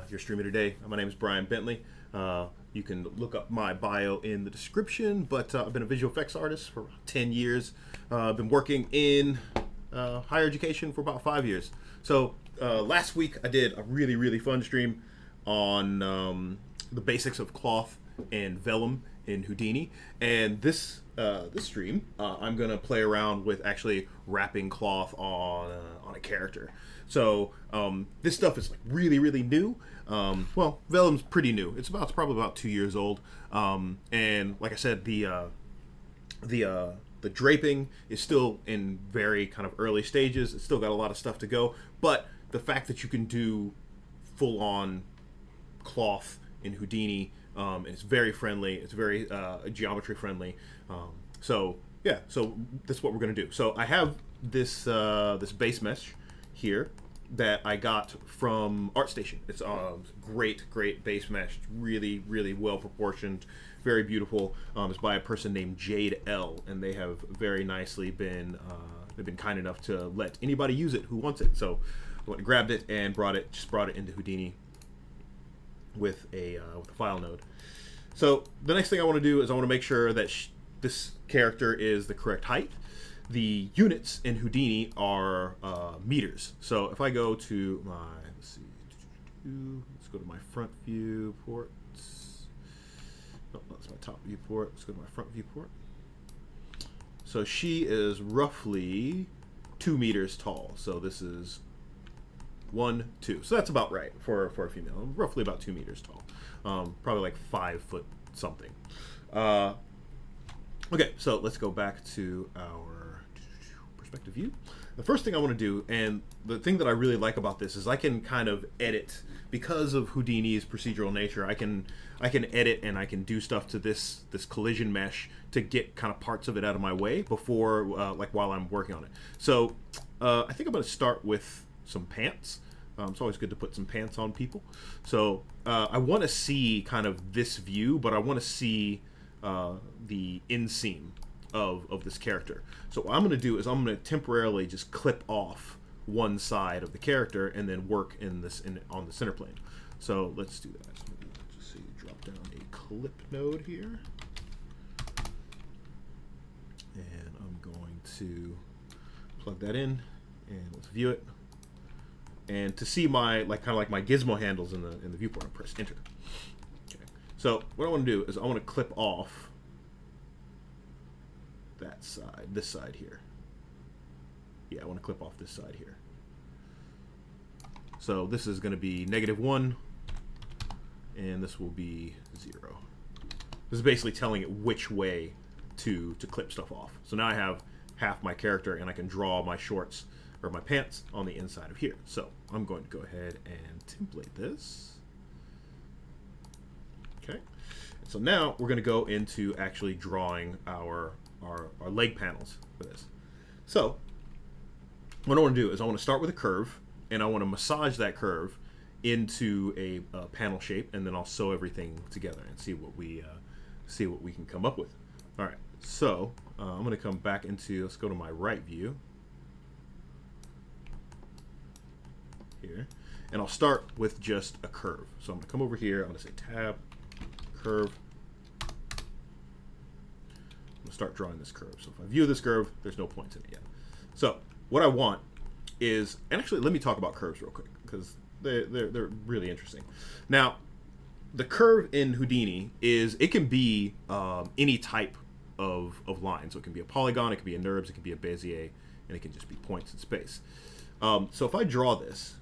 your streamer today. My name is Bryan Bentley. You can look up my bio in the description, but I've been a visual effects artist for 10 years. I've been working in higher education for about 5 years. So last week I did a really fun stream on the basics of cloth and vellum in Houdini, and this stream I'm gonna play around with actually wrapping cloth on a character. So this stuff is like really new. Well, vellum's pretty new. It's probably about 2 years old, and like I said, the draping is still in very kind of early stages. It's still got a lot of stuff to go, but the fact that you can do full-on cloth in Houdini, it's very friendly. It's very geometry friendly. So yeah, so that's what we're gonna do. So I have this this base mesh here that I got from ArtStation. It's great base mesh, really well proportioned, very beautiful. It's by a person named Jade L, and they have very nicely been they've been kind enough to let anybody use it who wants it. So I went and grabbed it and brought it into Houdini with a file node. So the next thing I want to do is I want to make sure that this character is the correct height. The units in Houdini are meters. So if I go to my, let's go to my front viewport. No, that's my top viewport. Let's go to my front viewport. So she is roughly 2 meters tall. So this is 1, 2. So that's about right for a female. Roughly about 2 meters tall. Probably like 5 foot something. Okay, so let's go back to our perspective view. The first thing I want to do, and the thing that I really like about this, is I can kind of edit, because of Houdini's procedural nature. I can edit and I can do stuff to this collision mesh to get kind of parts of it out of my way before, like while I'm working on it. So I think I'm going to start with some pants. It's always good to put some pants on people. So I want to see kind of this view, but I want to see the inseam of this character. So what I'm going to do is I'm going to temporarily just clip off one side of the character and then work on the center plane. So let's do that. So let's see, drop down a clip node here, and I'm going to plug that in, and let's view it. And to see my kind of like my gizmo handles in the viewport, I press enter. Okay. So what I want to do is I want to clip off that side, this side here. Yeah, I want to clip off this side here. So this is going to be -1, and this will be 0. This is basically telling it which way to clip stuff off. So now I have half my character, and I can draw my shorts or my pants on the inside of here. So I'm going to go ahead and template this. Okay. So now we're going to go into actually drawing our leg panels for this. So what I want to do is I want to start with a curve, and I want to massage that curve into a panel shape, and then I'll sew everything together and see what we can come up with. All right. So I'm going to come back into, let's go to my right view here, and I'll start with just a curve. So I'm going to come over here. I'm going to say tab, curve. I'm going to start drawing this curve. So if I view this curve, there's no points in it yet. So what I want is, and actually let me talk about curves real quick, because they're really interesting. Now, the curve in Houdini it can be any type of line. So it can be a polygon, it can be a NURBS, it can be a Bezier, and it can just be points in space. So if I draw this,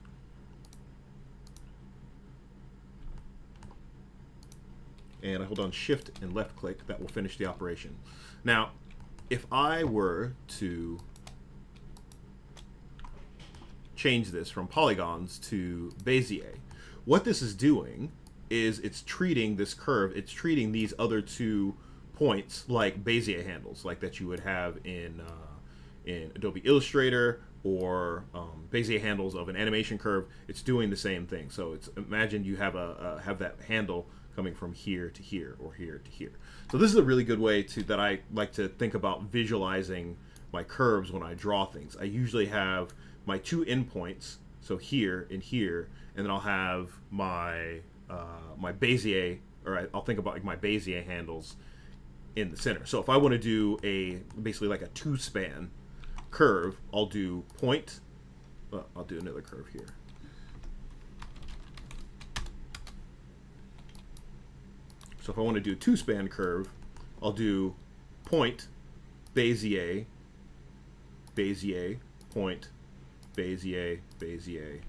and I hold on Shift and left click, that will finish the operation. Now, if I were to change this from polygons to Bezier, what this is doing is it's treating this curve, it's treating these other 2 points like Bezier handles, like that you would have in Adobe Illustrator, or Bezier handles of an animation curve. It's doing the same thing. So it's, imagine you have have that handle coming from here to here, or here to here. So this is a really good way that I like to think about visualizing my curves when I draw things. I usually have my 2 endpoints, so here and here, and then I'll have my my Bezier, or I'll think about like my Bezier handles in the center. So if I want to do basically like a 2-span curve, I'll do point. Well, I'll do another curve here. So if I want to do a 2-span curve, I'll do point, Bezier, Bezier, point, Bezier, Bezier,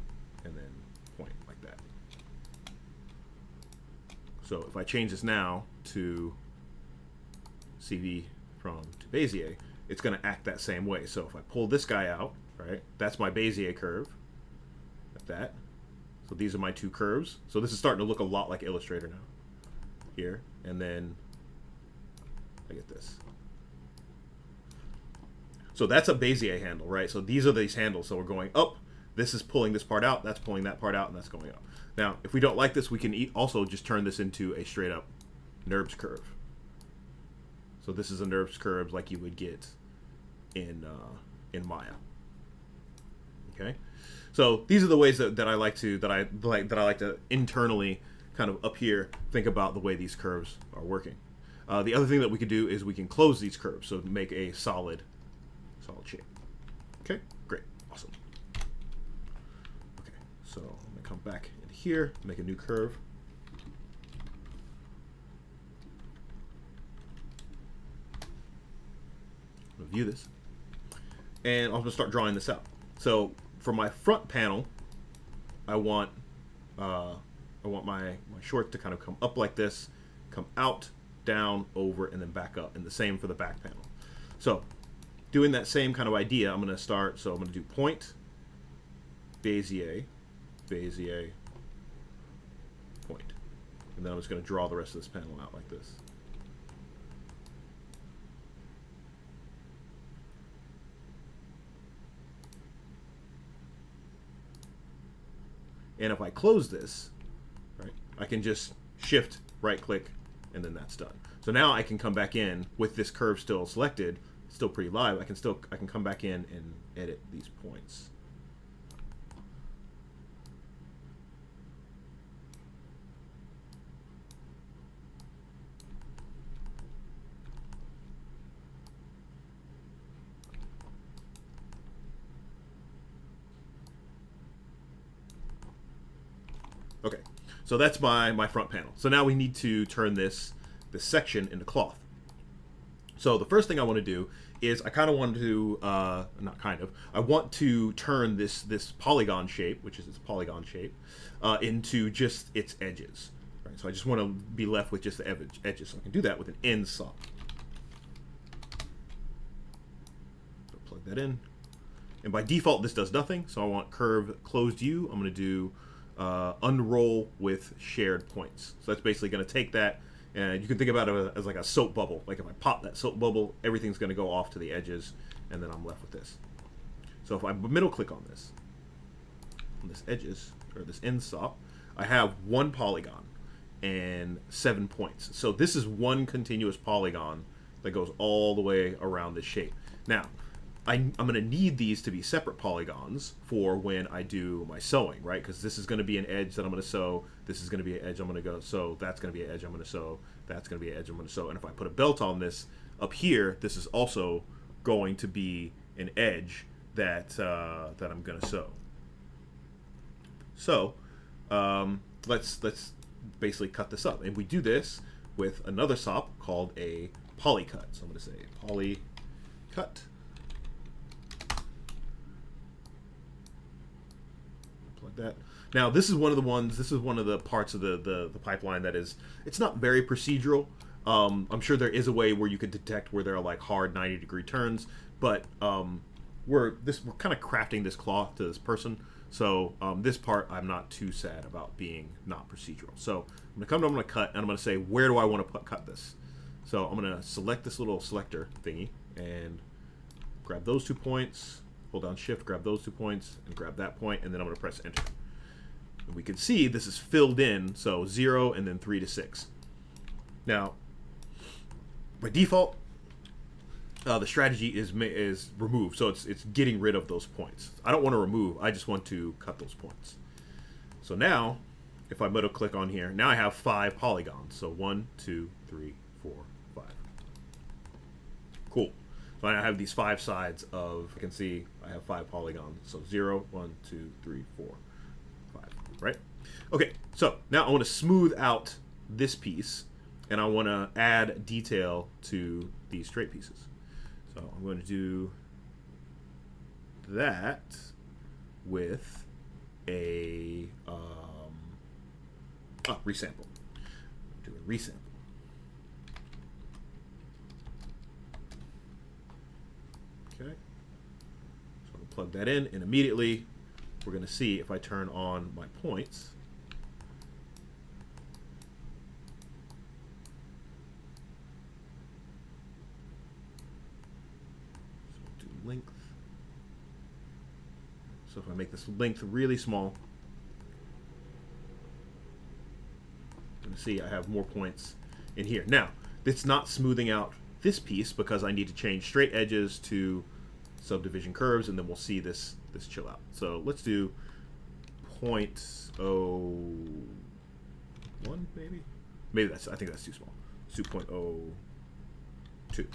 and then point like that. So if I change this now to CV to Bezier, it's going to act that same way. So if I pull this guy out, right, that's my Bezier curve, like that. So these are my 2 curves. So this is starting to look a lot like Illustrator now. Here, and then I get this. So that's a Bezier handle, right? So these are these handles. So we're going up. This is pulling this part out. That's pulling that part out, and that's going up. Now, if we don't like this, we can also just turn this into a straight up NURBS curve. So this is a NURBS curve like you would get in Maya. Okay. So these are the ways that I like to internally kind of up here think about the way these curves are working. The other thing that we could do is we can close these curves, so make a solid shape. Okay, great, awesome. Okay, so I'm gonna come back in here, make a new curve. I'm gonna view this, and I'm gonna start drawing this out. So for my front panel, I want my short to kind of come up like this, come out, down, over, and then back up. And the same for the back panel. So doing that same kind of idea, I'm going to start. So I'm going to do point, Bezier, Bezier, point. And then I'm just going to draw the rest of this panel out like this. And if I close this, right, I can just shift, right click, and then that's done. So now I can come back in with this curve still selected, still pretty live. I can come back in and edit these points. Okay, so that's my front panel. So now we need to turn this section into cloth. So the first thing I want to do is I kind of want to, I want to turn this polygon shape, which is its polygon shape, into just its edges. Right? So I just want to be left with just the edges. So I can do that with an end saw. So plug that in. And by default, this does nothing. So I want curve closed U. I'm going to do unroll with shared points. So that's basically going to take that, and you can think about it as like a soap bubble. Like if I pop that soap bubble, everything's going to go off to the edges, and then I'm left with this. So if I middle click on this edges, or this end stop, I have 1 polygon and 7 points. So this is 1 continuous polygon that goes all the way around this shape. Now, I'm going to need these to be separate polygons for when I do my sewing, right? Because this is going to be an edge that I'm going to sew. This is going to be an edge I'm going to go sew. That's going to be an edge I'm going to sew. That's going to be an edge I'm going to sew. And if I put a belt on this up here, this is also going to be an edge that that I'm going to sew. So let's basically cut this up, and we do this with another SOP called a polycut. So I'm going to say polycut. That. Now this is one of the parts of the pipeline that is, it's not very procedural. I'm sure there is a way where you could detect where there are like hard 90-degree turns, but we're kind of crafting this cloth to this person. So this part I'm not too sad about being not procedural. So I'm gonna cut, and I'm gonna say, where do I want to cut this? So I'm gonna select this little selector thingy and grab those 2 points. Hold down Shift, grab those 2 points, and grab that point, and then I'm going to press Enter. And we can see this is filled in, so 0 and then 3 to 6. Now, by default, the strategy is remove, so it's getting rid of those points. I don't want to remove, I just want to cut those points. So now, if I middle click on here, now I have 5 polygons. So 1, 2, 3, 4, 5. Cool. So I have these 5 sides of, you can see I have 5 polygons. So 0, 1, 2, 3, 4, 5, right? Okay, so now I want to smooth out this piece, and I want to add detail to these straight pieces. So I'm going to do that with a resample. Do a resample. Okay. So I'm going to plug that in, and immediately we're going to see if I turn on my points. So do length. So if I make this length really small, I'm going to see I have more points in here. Now, it's not smoothing out this piece because I need to change straight edges to subdivision curves, and then we'll see this chill out. So let's do 0.01 maybe. Maybe I think that's too small. Let's do 0.02.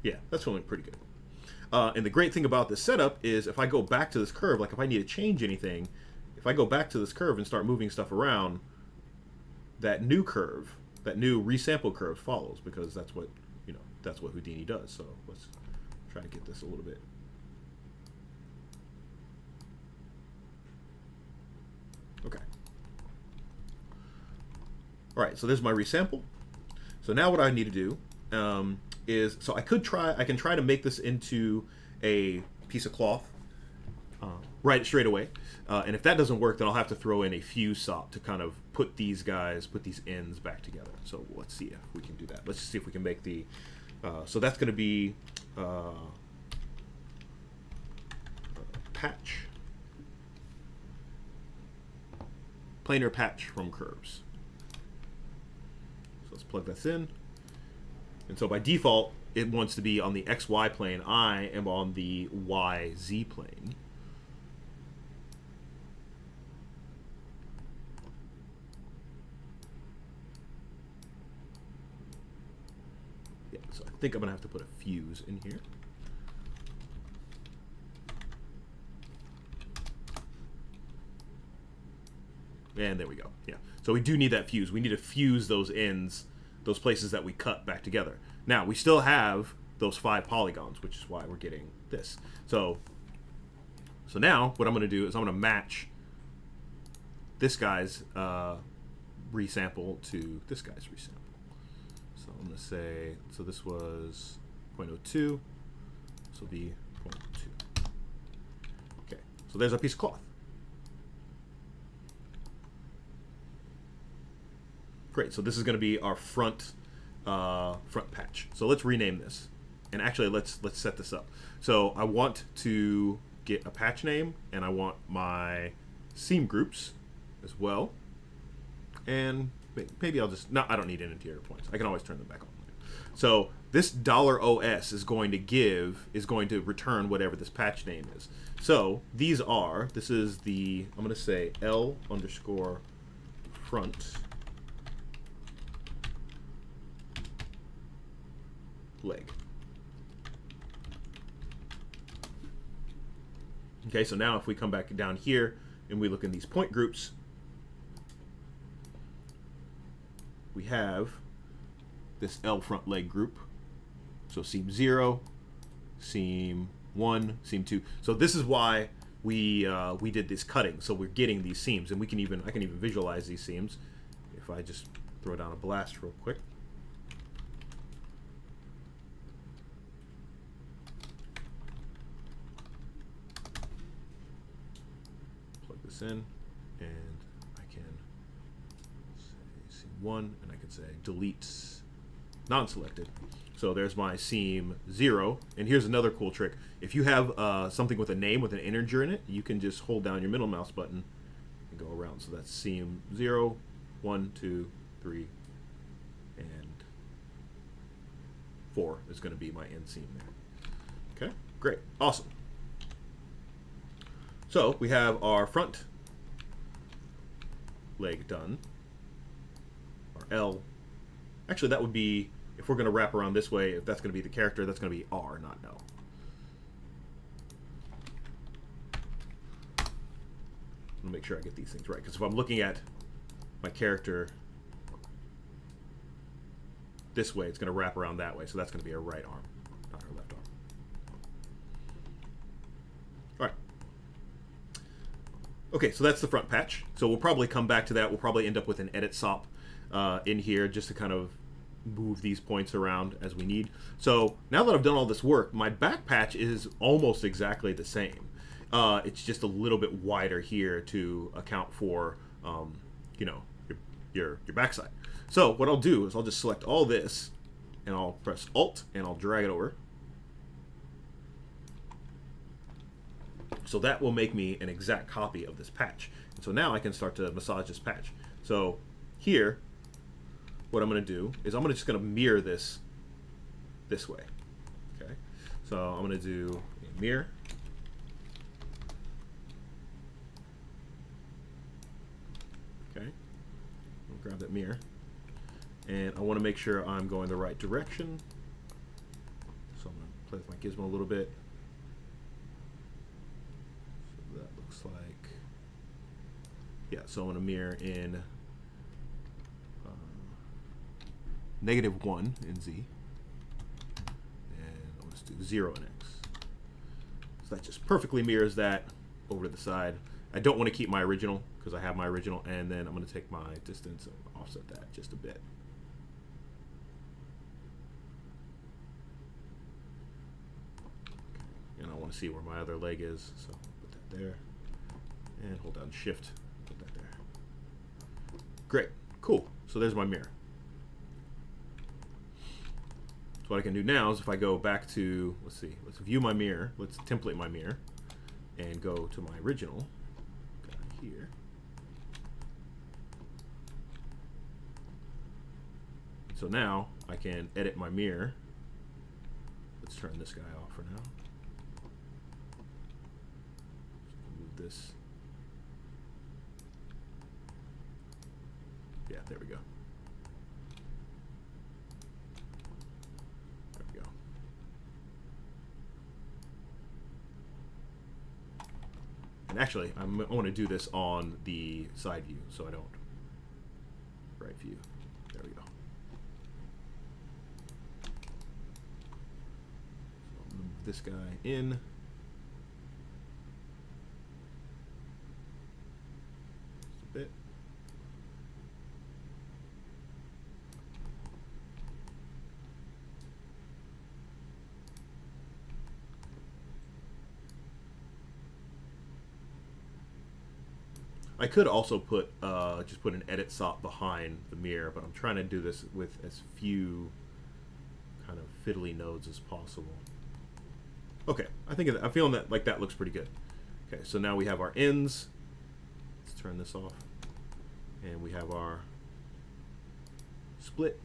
Yeah, that's feeling pretty good. And the great thing about this setup is if I go back to this curve, like if I need to change anything, if I go back to this curve and start moving stuff around, that new curve, that new resample curve follows, because that's what, that's what Houdini does. So let's try to get this a little bit. Okay. All right, so there's my resample. So now what I need to do is, so I can try to make this into a piece of cloth right straight away. And if that doesn't work, then I'll have to throw in a fuse sop to kind of put these ends back together. So let's see if we can do that. Let's see if we can make the, so that's going to be patch, planar patch from curves. So let's plug this in. And so by default, it wants to be on the XY plane. I am on the YZ plane. Yeah, so I think I'm going to have to put a fuse in here. And there we go. Yeah. So we do need that fuse. We need to fuse those ends, those places that we cut, back together. Now, we still have those 5 polygons, which is why we're getting this. So now what I'm going to do is I'm going to match this guy's resample to this guy's resample. So I'm going to say, so this was 0.02. This will be 0.2. Okay, so there's a piece of cloth. Great, so this is going to be our front patch. So let's rename this, and actually let's set this up. So I want to get a patch name, and I want my seam groups as well, and maybe I'll just, no, I don't need an interior points. I can always turn them back on. So this $OS is going to return whatever this patch name is. So this is the, I'm going to say L_front leg. Okay, so now if we come back down here and we look in these point groups, we have this L front leg group. So seam 0, seam 1, seam 2. So this is why we did this cutting. So we're getting these seams, and I can even visualize these seams if I just throw down a blast real quick. In, and I can say seam 1, and I can say delete non-selected. So there's my seam 0, and here's another cool trick. If you have something with a name with an integer in it, you can just hold down your middle mouse button and go around. So that's seam 0, 1, 2, 3, and 4 is going to be my end seam there. Okay, great, awesome. So we have our front leg done. Or L. Actually, that would be, if we're going to wrap around this way, if that's going to be the character, that's going to be R, not L. I'll make sure I get these things right, because if I'm looking at my character this way, it's going to wrap around that way, so that's going to be our right arm, not our left arm. All right. Okay, so that's the front patch. So we'll probably come back to that. We'll probably end up with an edit SOP in here just to kind of move these points around as we need. So now that I've done all this work, my back patch is almost exactly the same. It's just a little bit wider here to account for, you know, your backside. So what I'll do is I'll just select all this, and I'll press Alt, and I'll drag it over. So that will make me an exact copy of this patch. And so now I can start to massage this patch. So here, what I'm going to do is I'm just going to mirror this way. Okay. So I'm going to do a mirror. Okay. I'll grab that mirror. And I want to make sure I'm going the right direction. So I'm going to play with my gizmo a little bit. So that looks like, yeah, so I'm going to mirror in -1 in Z. And I'll just do 0 in X. So that just perfectly mirrors that over to the side. I don't want to keep my original because I have my original, and then I'm going to take my distance and offset that just a bit. And I want to see where my other leg is, so put that there, and hold down Shift, put that there. Great, cool. So there's my mirror. So what I can do now is if I go back to, let's view my mirror, let's template my mirror, and go to my original, here. So now I can edit my mirror. Let's turn this guy off for now. Move this. Yeah, there we go. There we go. And actually, I want to do this on the side view, so I don't right view. There we go. So I'll move this guy in. Just a bit. I could also put just put an edit SOP behind the mirror, but I'm trying to do this with as few kind of fiddly nodes as possible. Okay, I'm feeling that like that looks pretty good. Okay, so now we have our ends. Let's turn this off, and we have our split.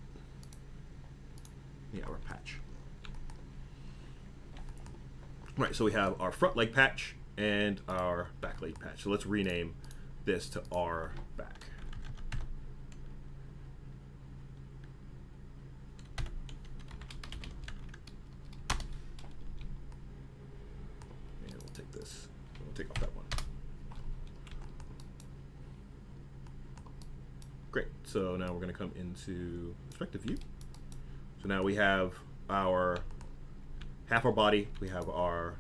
Yeah, our patch. Right, so we have our front leg patch and our back leg patch. So let's rename this to R back. And we'll take this, we'll take off that one. Great, so now we're gonna come into perspective view. So now we have our half our body, we have our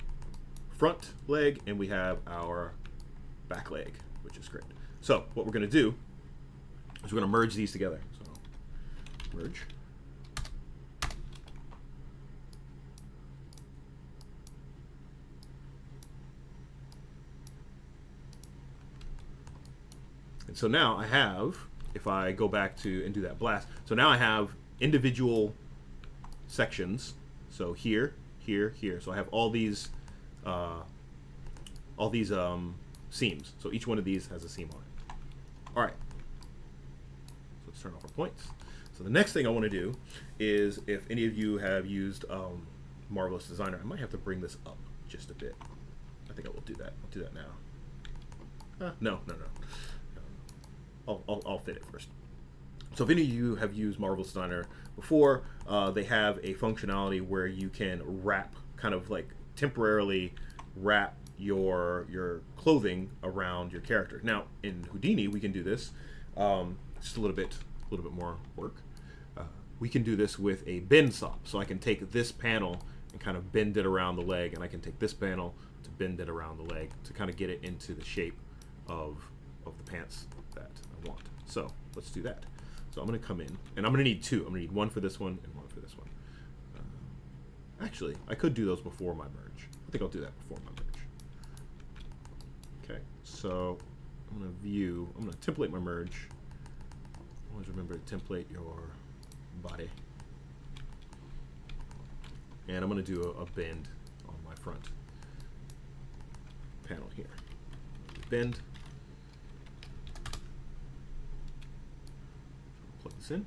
front leg, and we have our back leg, which is great. So what we're going to do is we're going to merge these together. So merge. And so now I have, if I go back to and do that blast, so now I have individual sections. So here, here, here. So I have all these seams. So each one of these has a seam on it. All right. So let's turn off our points. So the next thing I want to do is, if any of you have used Marvelous Designer, I might have to bring this up just a bit. I think I will do that. I'll do that now. No. I'll fit it first. So if any of you have used Marvel Designer before, they have a functionality where you can wrap, kind of like temporarily wrap your clothing around your character. Now in Houdini we can do this, just a little bit more work. We can do this with a bend saw. So I can take this panel and kind of bend it around the leg, and I can take this panel to bend it around the leg to kind of get it into the shape of the pants that I want. So let's do that. So I'm going to come in, and I'm going to need two. I'm going to need one for this one and one for this one. Actually, I could do those before my merge. I think I'll do that before my merge. Okay, so I'm going to template my merge. Always remember to template your body. And I'm going to do a bend on my front panel here. Bend. Plug this in.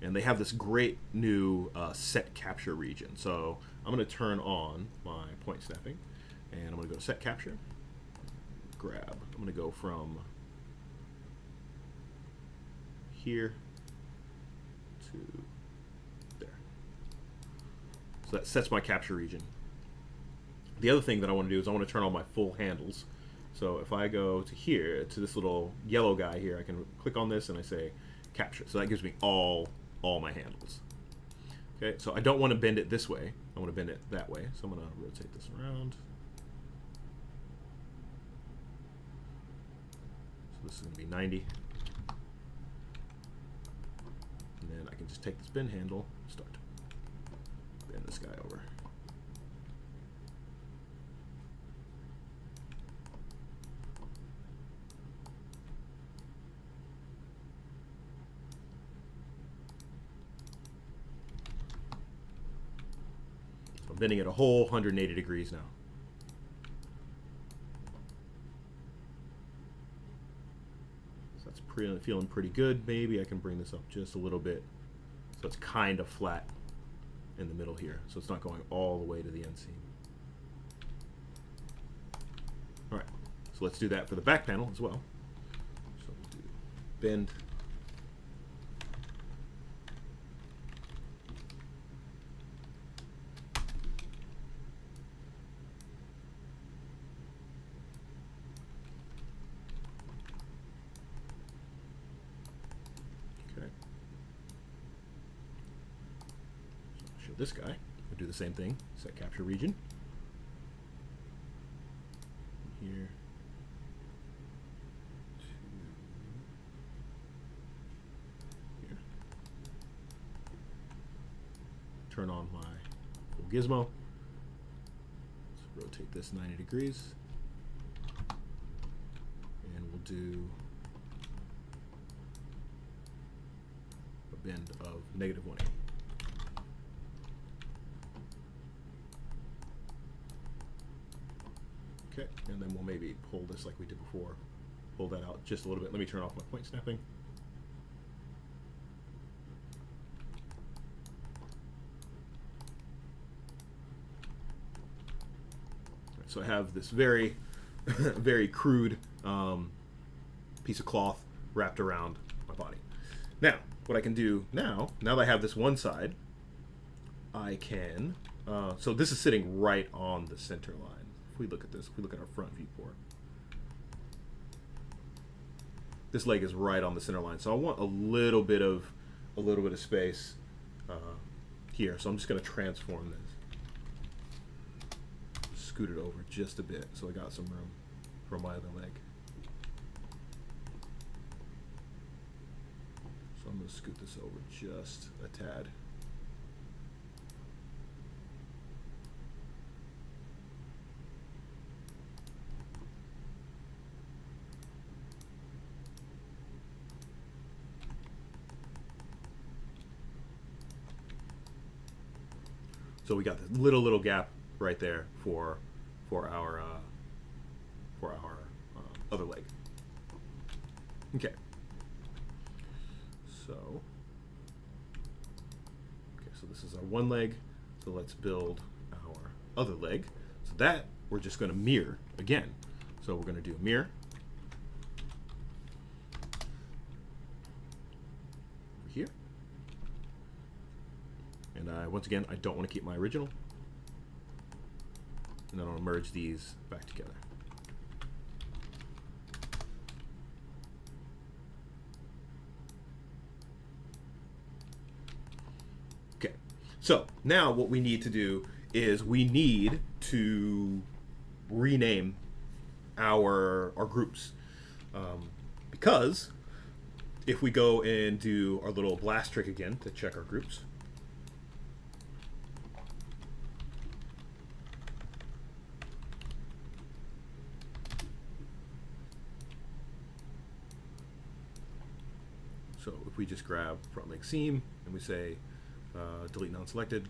And they have this great new set capture region. So I'm going to turn on my point snapping, and I'm going to go to set capture. Grab. I'm going to go from here to there. So that sets my capture region. The other thing that I want to do is I want to turn on my full handles. So if I go to here, to this little yellow guy here, I can click on this and I say capture. So that gives me all my handles. Okay, so I don't want to bend it this way. I want to bend it that way. So I'm going to rotate this around. So this is going to be 90. And then I can just take this bend handle, start. Bend this guy over. So I'm bending it a whole 180 degrees now. Feeling pretty good. Maybe I can bring this up just a little bit so it's kind of flat in the middle here, so it's not going all the way to the inseam. All right, so let's do that for the back panel as well. So we'll do bend. This guy, we'll do the same thing, set capture region. Here to here. Turn on my full gizmo. Let's rotate this 90 degrees. And we'll do a bend of -180. Okay, and then we'll maybe pull this like we did before. Pull that out just a little bit. Let me turn off my point snapping. Right, so I have this very, very crude piece of cloth wrapped around my body. Now, what I can do now that I have this one side, I can, so this is sitting right on the center line. If we look at this, if we look at our front viewport, this leg is right on the center line. So I want a little bit of space here. So I'm just going to transform this, scoot it over just a bit, so I got some room for my other leg. So I'm going to scoot this over just a tad. So we got this little gap right there for our other leg. Okay. So this is our one leg. So let's build our other leg. So that we're just going to mirror again. So we're going to do mirror. here. And once again, I don't want to keep my original. And then I'll merge these back together. Okay, so now what we need to do is we need to rename our groups. Because if we go and do our little blast trick again to check our groups, so if we just grab front leg seam and we say delete non-selected,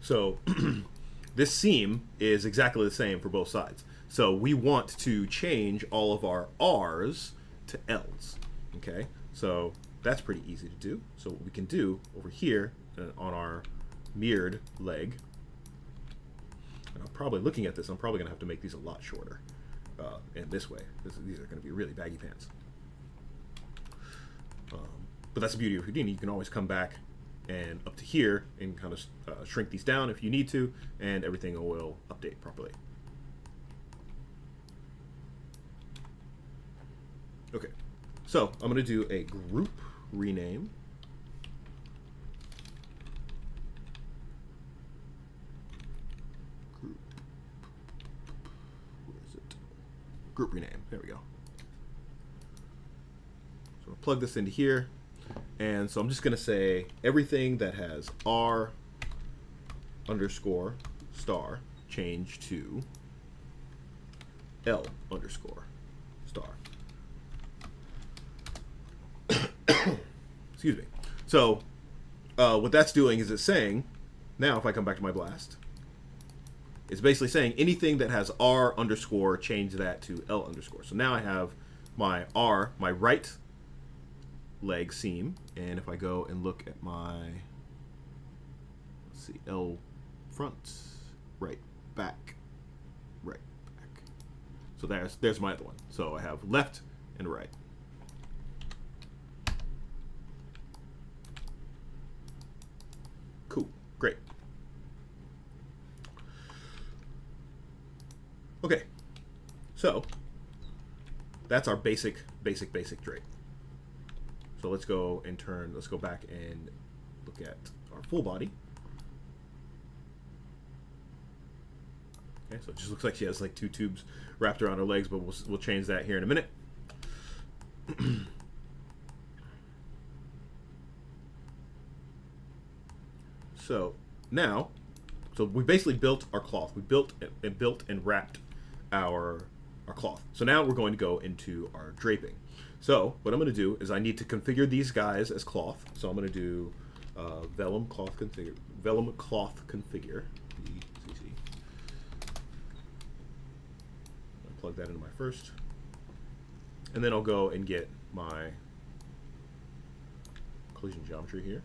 so this seam is exactly the same for both sides. So we want to change all of our R's to L's, okay? So that's pretty easy to do. So what we can do over here on our mirrored leg, and I'm probably looking at this, I'm probably gonna have to make these a lot shorter in this way. These are gonna be really baggy pants. But that's the beauty of Houdini. You can always come back and up to here and kind of shrink these down if you need to, and everything will update properly. Okay, so I'm going to do a group rename. Where is it? Group rename. There we go. So I'll plug this into here. And so I'm just going to say everything that has R underscore star change to L underscore star. Excuse me. So what that's doing is it's saying, now if I come back to my blast, it's basically saying anything that has R underscore, change that to L underscore. So now I have my R, my right leg seam, and if I go and look at my, let's see, L front, right back, right back. So there's my other one. So I have left and right. Cool, great. Okay, so that's our basic drape. So let's go back and look at our full body. Okay, so it just looks like she has like two tubes wrapped around her legs, but we'll change that here in a minute. So now, so we basically built our cloth. We built and wrapped our cloth. So now we're going to go into our draping. So what I'm going to do is I need to configure these guys as cloth. So I'm going to do Vellum cloth configure. Vellum cloth configure. VCC. I'll plug that into my first, and then I'll go and get my collision geometry here,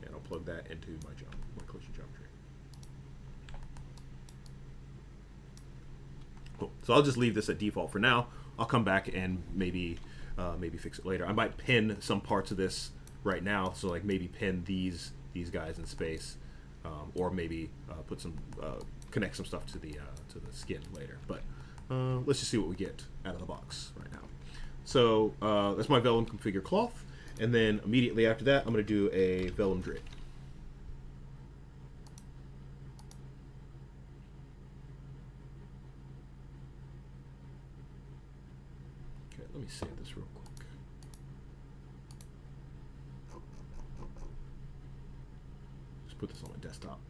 and I'll plug that into my collision geometry. Cool. So I'll just leave this at default for now. I'll come back and maybe fix it later. I might pin some parts of this right now, so like maybe pin these guys in space, or maybe connect some stuff to the skin later. But let's just see what we get out of the box right now. So that's my Vellum configure cloth, and then immediately after that, I'm going to do a Vellum drape. Let me save this real quick. Just put this on my desktop.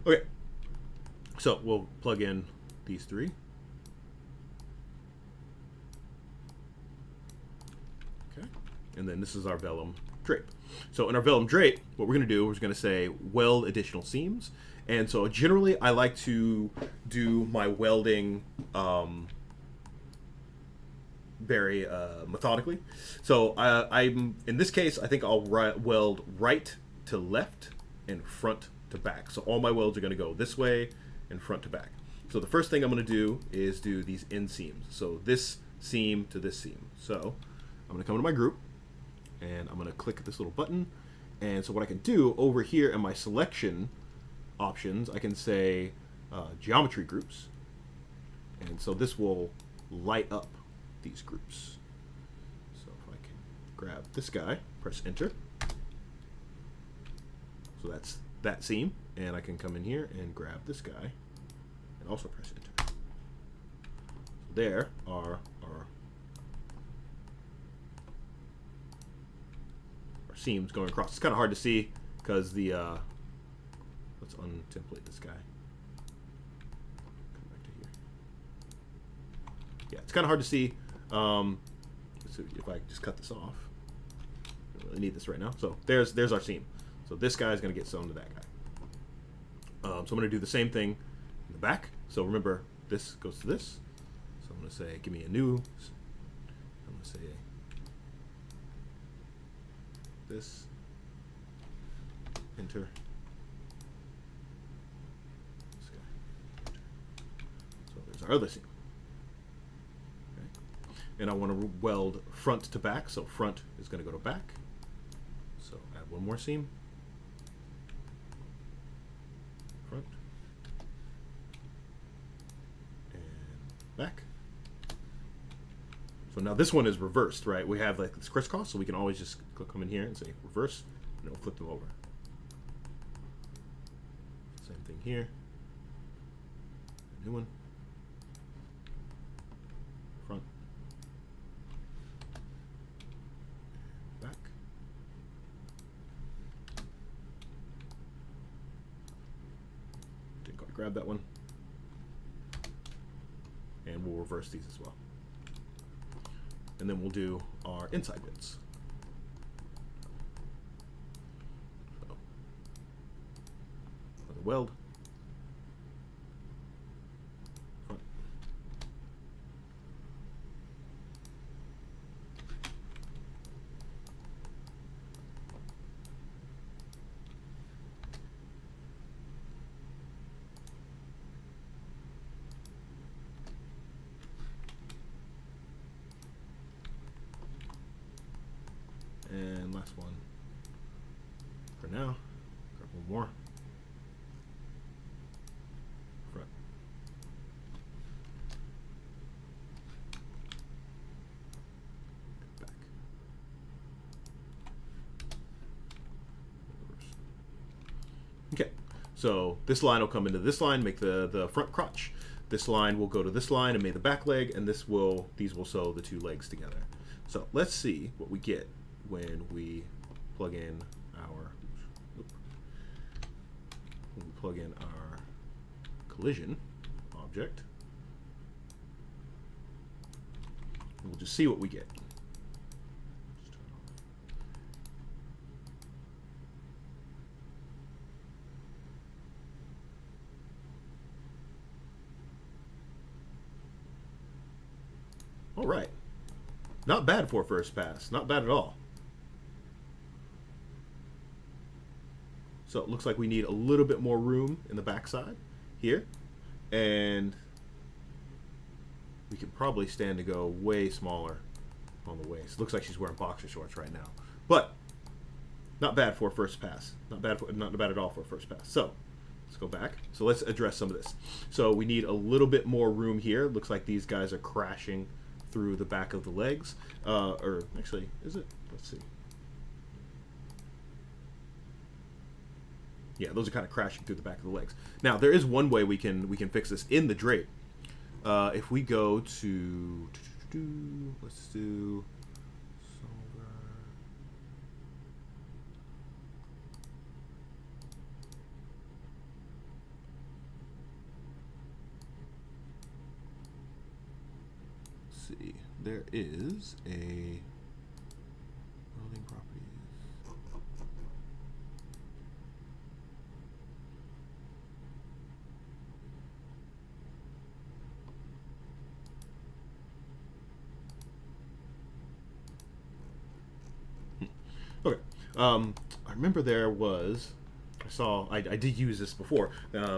Okay, so we'll plug in these three. Okay, and then this is our Vellum drape. So in our Vellum drape, what we're going to do is going to say weld additional seams. And so generally I like to do my welding very methodically. So I'm in this case, I think I'll weld right to left and front to back. So all my welds are going to go this way and front to back. So the first thing I'm going to do is do these inseams. So this seam to this seam. So I'm going to come into my group, and I'm going to click this little button. And so what I can do over here in my selection options, I can say geometry groups. And so this will light up these groups. So if I can grab this guy, press enter. So that's that seam. And I can come in here and grab this guy and also press enter. So there are our seams going across. It's kind of hard to see because the let's untemplate this guy. Come back to here. Yeah, it's kind of hard to see. So if I just cut this off, I don't really need this right now. So there's our seam. So this guy is going to get sewn to that guy. So I'm going to do the same thing in the back. So remember, this goes to this. So I'm going to say, give me a new. I'm going to say this. Enter. This guy. Enter. So there's our other seam. Okay. And I want to weld front to back. So front is going to go to back. So add one more seam. Front. Back. So now this one is reversed, right? We have like this crisscross, so we can always just come in here and say reverse, and it'll flip them over. Same thing here. New one. Front. Back. Didn't quite grab that one. And we'll reverse these as well. And then we'll do our inside bits. So, another weld. Front. And last one for now. Grab one more. Front. And back. Reverse. Okay, so this line will come into this line, make the front crotch. This line will go to this line and make the back leg, and these will sew the two legs together. So let's see what we get when we plug in our collision object. And we'll just see what we get. All right. Not bad for a first pass. Not bad at all. So it looks like we need a little bit more room in the backside here. And we can probably stand to go way smaller on the waist. Looks like she's wearing boxer shorts right now. But not bad for a first pass. Not bad at all for a first pass. So let's go back. So let's address some of this. So we need a little bit more room here. Looks like these guys are crashing through the back of the legs. Or actually, is it? Let's see. Yeah, those are kind of crashing through the back of the legs. Now, there is one way we can fix this in the drape. If we go to, let's do silver. Let's see, there is a welding properties. Okay. I remember there was I did use this before.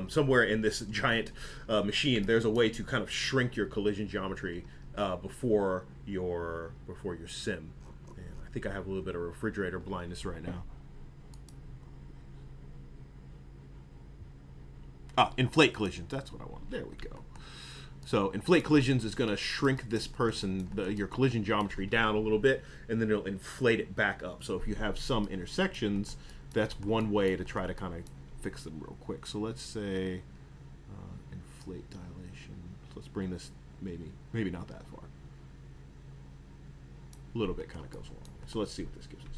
Somewhere in this giant machine, there's a way to kind of shrink your collision geometry before your sim. And I think I have a little bit of refrigerator blindness right now. Inflate collisions. That's what I want. There we go. So inflate collisions is going to shrink this person, your collision geometry down a little bit, and then it'll inflate it back up. So if you have some intersections, that's one way to try to kind of fix them real quick. So let's say inflate dilation. So let's bring this maybe not that far. A little bit kind of goes along. So let's see what this gives us.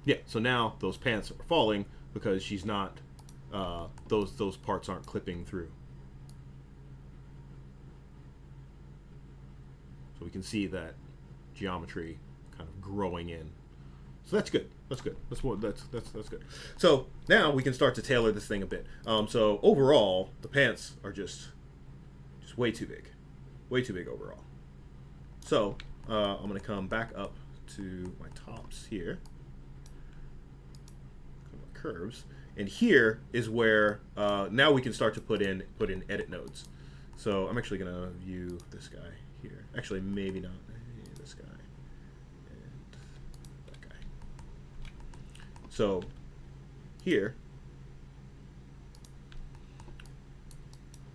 Yeah, so now those pants are falling because she's not, those parts aren't clipping through. So we can see that geometry kind of growing in. So that's good. That's good. That's good. So now we can start to tailor this thing a bit. So overall, the pants are just way too big overall. So I'm going to come back up to my tops here. Curves, and here is where now we can start to put in edit nodes. So I'm actually going to view this guy here. Actually, maybe not this guy and that guy. So here,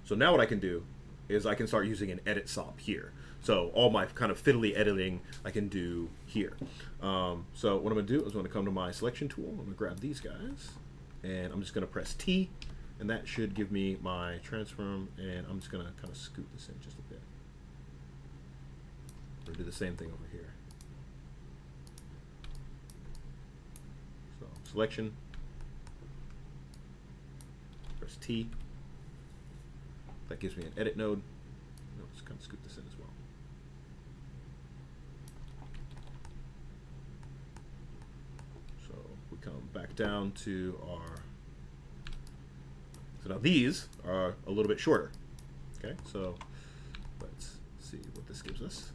so now what I can do is I can start using an edit sop here. So all my kind of fiddly editing I can do here. So what I'm going to do is I'm going to come to my selection tool. I'm going to grab these guys, and I'm just going to press T, and that should give me my transform, and I'm just going to kind of scoot this in just a bit. We'll do the same thing over here. So selection, press T. That gives me an edit node. I'll just kind of scoot this in as well. Come back down to our, so now these are a little bit shorter. Okay, so let's see what this gives us.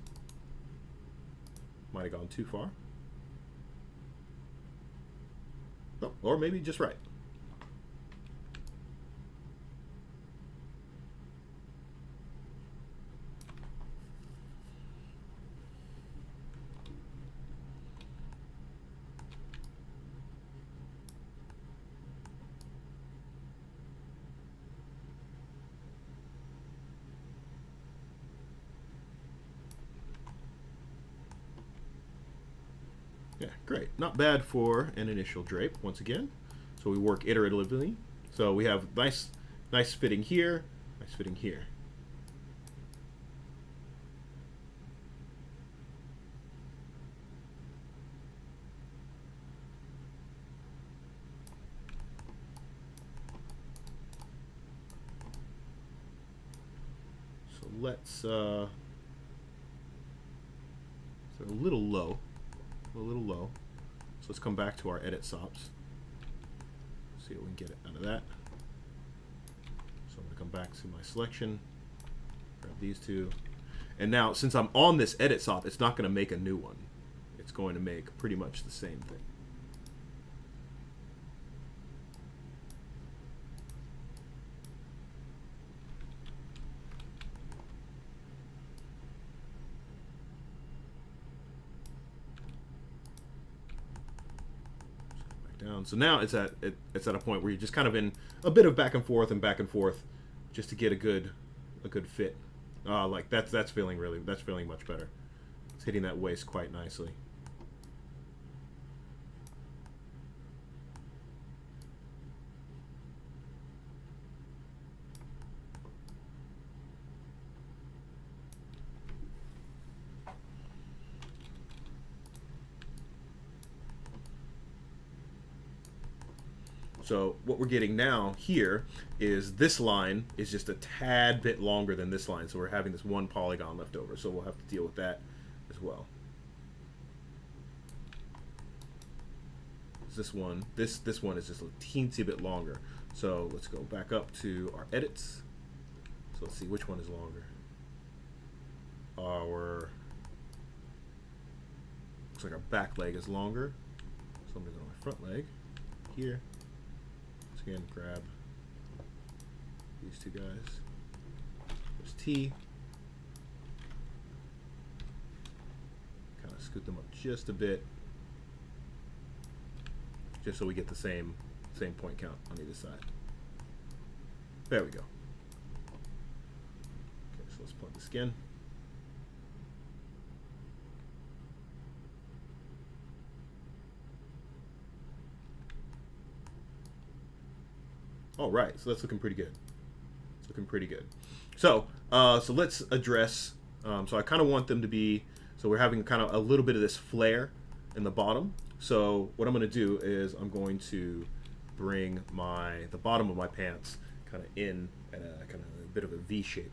Might have gone too far. Oh, or maybe just right. Yeah, great. Not bad for an initial drape, once again. So we work iteratively. So we have nice fitting here, nice fitting here. So let's, so a little low. A little low. So let's come back to our edit sops. See what we can get out of that. So I'm going to come back to my selection, grab these two. And now, since I'm on this edit sop, it's not going to make a new one. It's going to make pretty much the same thing. Down. So now it's at a point where you're just kind of in a bit of back and forth, just to get a good fit. Like that's feeling much better. It's hitting that waist quite nicely. So what we're getting now here is this line is just a tad bit longer than this line, so we're having this one polygon left over, so we'll have to deal with that as well. This one is just a teensy bit longer. So let's go back up to our edits. So let's see, which one is longer? Our, looks like our back leg is longer. So I'm going to go to my front leg here. Once again, grab these two guys. There's T. Kind of scoot them up just a bit, just so we get the same point count on either side. There we go. Okay, so let's plug this again. All right, so that's looking pretty good. It's looking pretty good. So, so let's address. So I kind of want them to be. So we're having kind of a little bit of this flare in the bottom. So what I'm going to do is I'm going to bring the bottom of my pants kind of in at a kind of a bit of a V shape.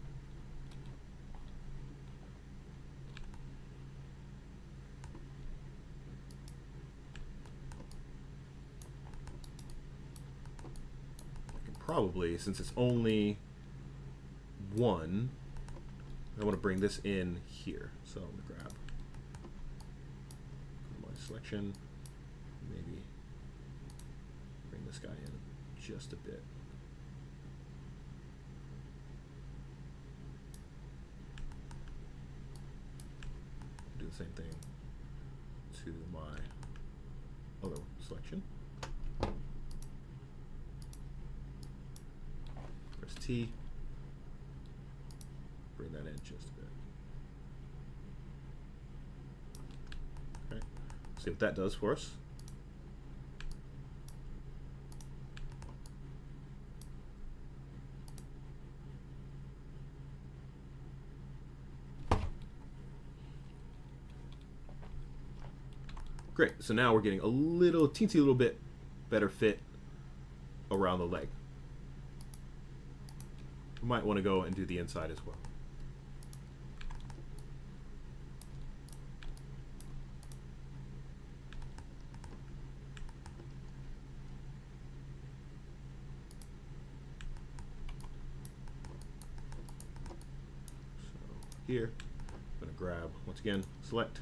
Probably, since it's only one, I want to bring this in here. So I'm going to grab my selection, maybe bring this guy in just a bit. Do the same thing to my other selection. T, bring that in just a bit. Okay, see what that does for us. Great, so now we're getting a teensy little bit better fit around the leg. We might want to go and do the inside as well. So here, I'm going to grab, once again, select,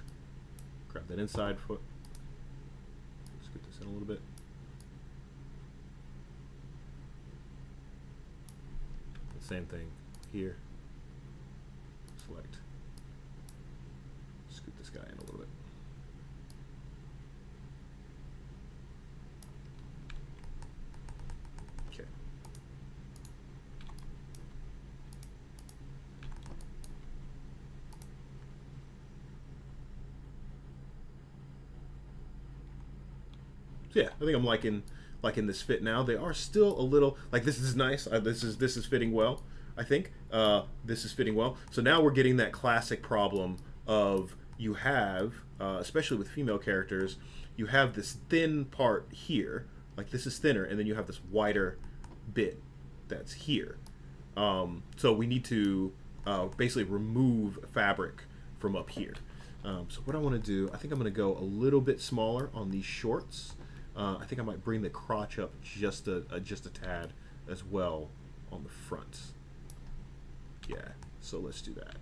grab that inside foot, scoot this in a little bit. Same thing here. Select. Scoot this guy in a little bit. Okay. So yeah, I think I'm liking this fit now. They are still a little like, this is nice. This is fitting well. I think this is fitting well. So now we're getting that classic problem of you have, especially with female characters, you have this thin part here, like this is thinner, and then you have this wider bit that's here. So we need to basically remove fabric from up here. So what I want to do, I think I'm going to go a little bit smaller on these shorts. I think I might bring the crotch up just a tad as well on the front. Yeah, so let's do that.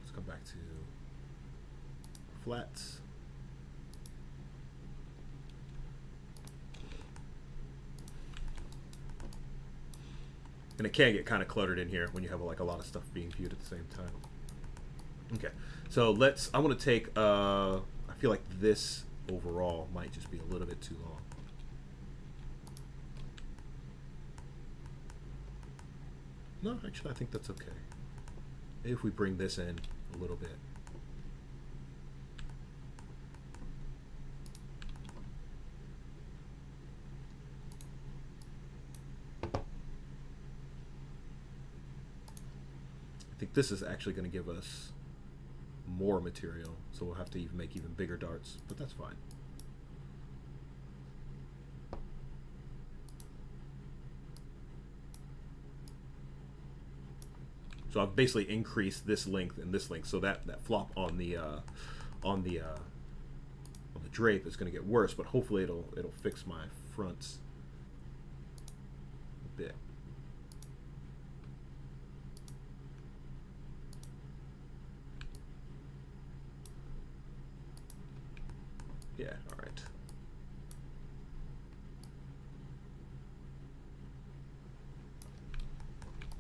Let's come back to flats. And it can get kind of cluttered in here when you have like a lot of stuff being viewed at the same time. Okay, so I want to take, I feel like this overall might just be a little bit too long. No, actually I think that's okay. Maybe if we bring this in a little bit. I think this is actually going to give us more material, so we'll have to make even bigger darts, but that's fine. So I've basically increased this length and this length, so that flop on the drape is going to get worse, but hopefully it'll fix my fronts a bit. Yeah, all right.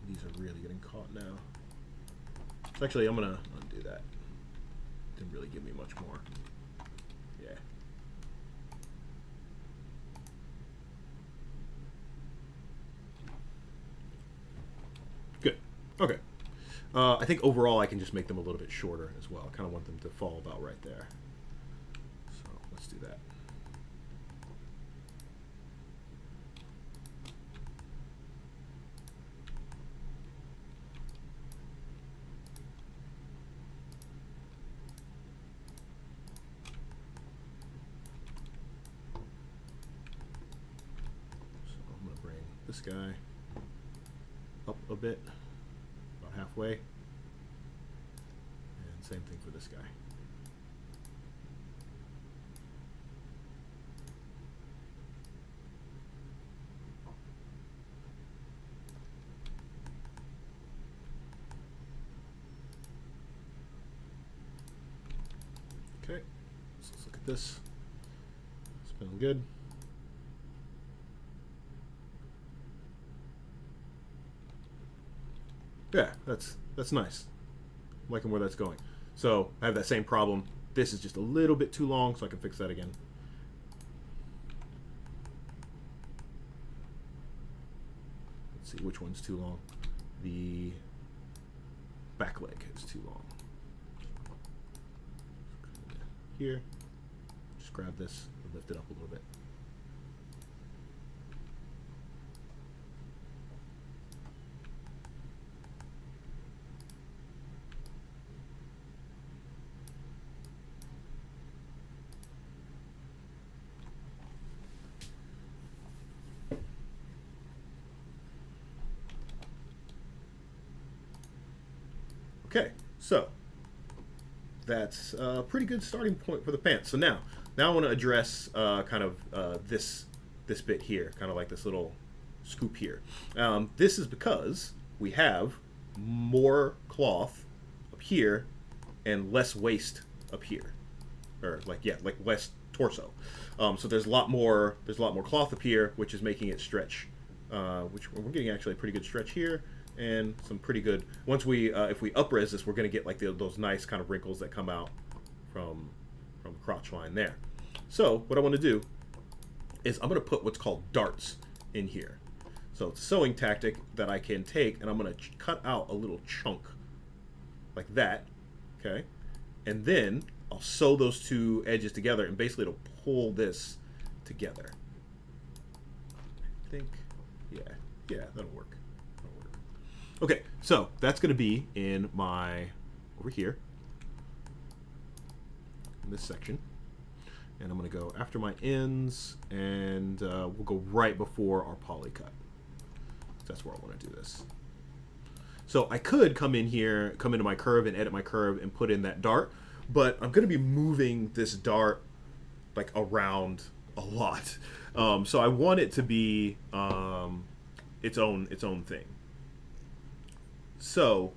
These are really getting caught now. So actually, I'm gonna undo that. Didn't really give me much more. Yeah. Good. Okay. I think overall I can just make them a little bit shorter as well. I kind of want them to fall about right there. So let's do that. This guy up a bit, about halfway, and same thing for this guy. Okay, so let's look at this. It's feeling good. Yeah, that's nice. I'm liking where that's going. So I have that same problem. This is just a little bit too long, so I can fix that again. Let's see which one's too long. The back leg is too long. Here, just grab this and lift it up a little bit. Okay, so that's a pretty good starting point for the pants. So now I want to address kind of this bit here, kind of like this little scoop here. This is because we have more cloth up here and less waist up here, or like less torso. So there's a lot more cloth up here, which is making it stretch. Which we're getting actually a pretty good stretch here. And some pretty good. Once we, if we up-res this, we're going to get like those nice kind of wrinkles that come out from the crotch line there. So what I want to do is I'm going to put what's called darts in here. So it's a sewing tactic that I can take, and I'm going to cut out a little chunk like that, okay? And then I'll sew those two edges together, and basically it'll pull this together. I think, yeah, that'll work. Okay, so that's going to be in my, over here, in this section. And I'm going to go after my ends, and we'll go right before our poly cut. That's where I want to do this. So I could come in here, come into my curve and edit my curve and put in that dart, but I'm going to be moving this dart like around a lot. So I want it to be its own thing. So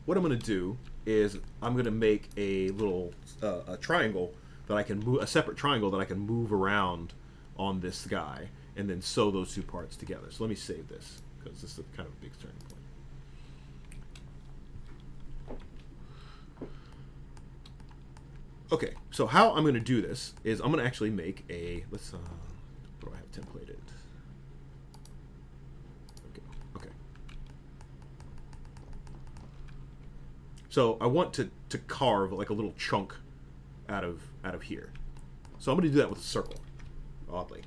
what I'm going to do is I'm going to make a little a triangle that I can move, a separate triangle that I can move around on this guy, and then sew those two parts together. So let me save this, because this is kind of a big turning point. Okay, so how I'm going to do this is I'm going to actually make a, let's, what do I have templated? Okay. So I want to carve like a little chunk out of here. So I'm going to do that with a circle, oddly.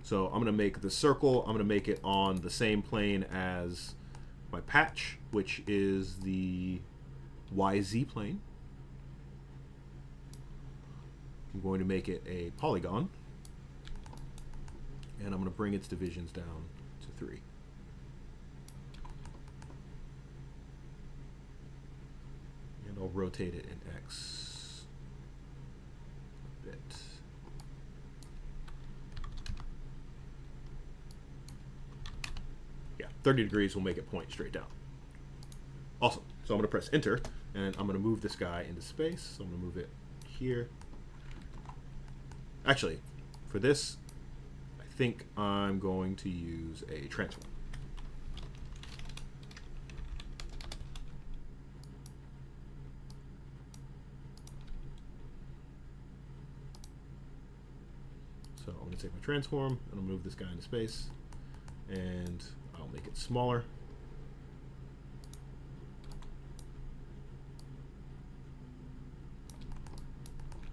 So I'm going to make the circle, I'm going to make it on the same plane as my patch, which is the YZ plane. I'm going to make it a polygon, and I'm going to bring its divisions down to 3. I'll rotate it in X a bit. Yeah, 30 degrees will make it point straight down. Awesome. So I'm going to press enter, and I'm going to move this guy into space. So I'm going to move it here. Actually, for this, I think I'm going to use a transform. So I'm going to take my transform, and I'll move this guy into space, and I'll make it smaller.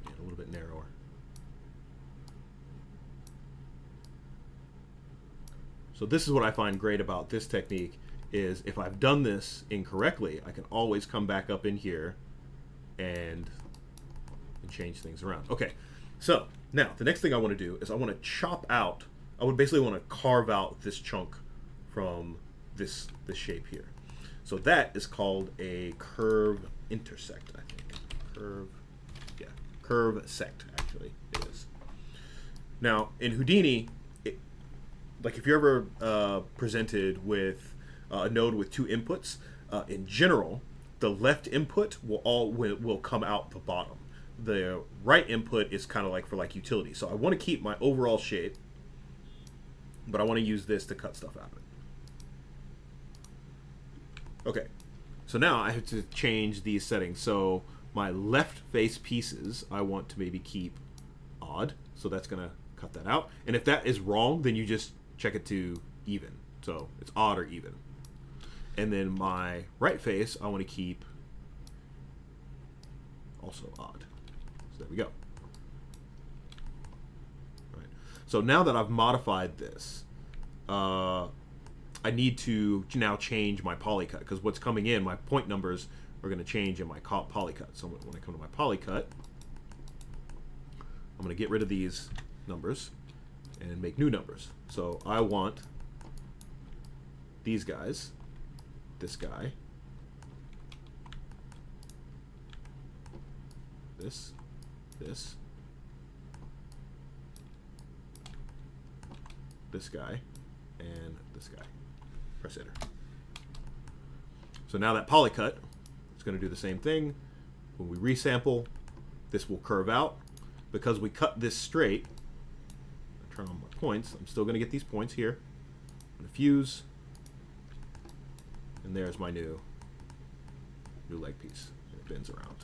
And a little bit narrower. So this is what I find great about this technique is if I've done this incorrectly, I can always come back up in here and change things around. Okay, so now the next thing I want to do is I want to chop out, I would basically want to carve out this chunk from this shape here. So that is called a curve intersect, I think. Curve sect actually it is. Now in Houdini, like if you're ever presented with a node with two inputs, in general, the left input will come out the bottom. The right input is kind of like for like utility. So I want to keep my overall shape, but I want to use this to cut stuff out of it. Okay, so now I have to change these settings. So my left face pieces, I want to maybe keep odd. So that's going to cut that out. And if that is wrong, then you just check it to even. So it's odd or even. And then my right face, I want to keep also odd. So there we go. All right. So now that I've modified this, I need to now change my polycut because what's coming in, my point numbers are going to change in my polycut. So when I come to my polycut, I'm going to get rid of these numbers and make new numbers. So I want these guys, this guy, this, this guy, and this guy. Press enter. So now that polycut is going to do the same thing. When we resample, this will curve out. Because we cut this straight, I turn on my points, I'm still going to get these points here. I'm going to fuse, and there's my new leg piece. And it bends around.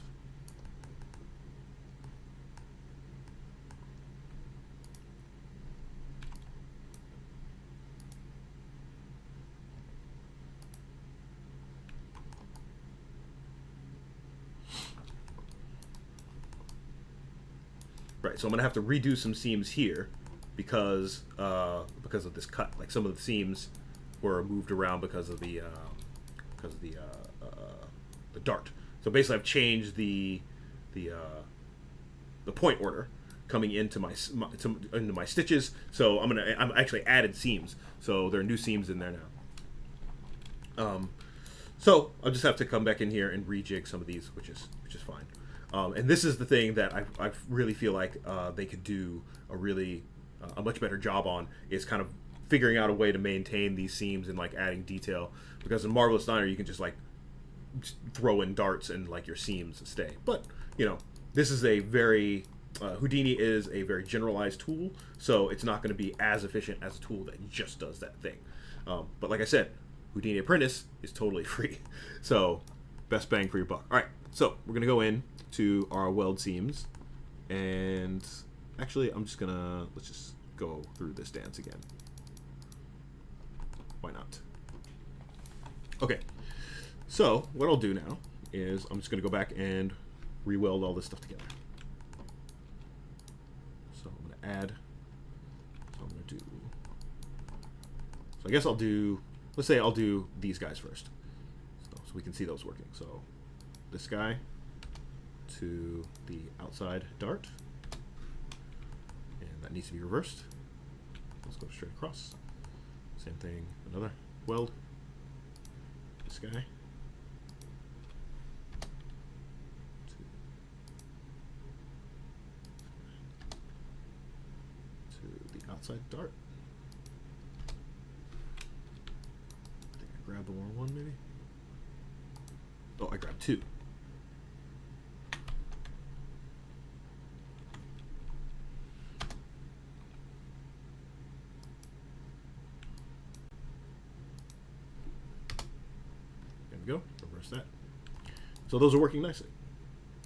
Right, so I'm gonna have to redo some seams here because of this cut. Like some of the seams were moved around because of the dart. So basically, I've changed the point order coming into my stitches. So I'm actually added seams. So there are new seams in there now. So I'll just have to come back in here and rejig some of these, which is fine. And this is the thing that I really feel like they could do a much better job on, is kind of figuring out a way to maintain these seams and like adding detail. Because in Marvelous Diner you can just like throw in darts and like your seams stay. But you know, this is a very Houdini is a very generalized tool, so it's not going to be as efficient as a tool that just does that thing. But like I said, Houdini Apprentice is totally free, so best bang for your buck. All right, so we're going to go in to our weld seams, and actually let's just go through this dance again. Why not? Okay, so what I'll do now is I'm just going to go back and re-weld all this stuff together. So I'm going to add, so I guess let's say I'll do these guys first, so we can see those working. So this guy to the outside dart, and that needs to be reversed. Let's go straight across. Same thing, another weld. This guy. outside dart. I think I grabbed the wrong one, maybe. Oh, I grabbed two. There we go. Reverse that. So those are working nicely.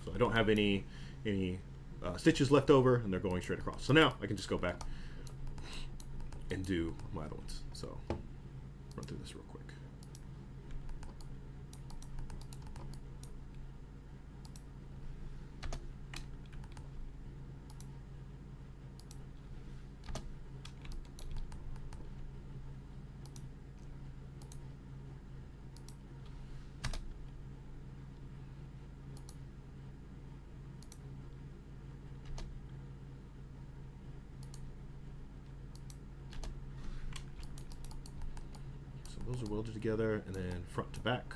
So I don't have any stitches left over, and they're going straight across. So now I can just go back and do my other ones. So run through this real quick. Those are welded together, and then front to back.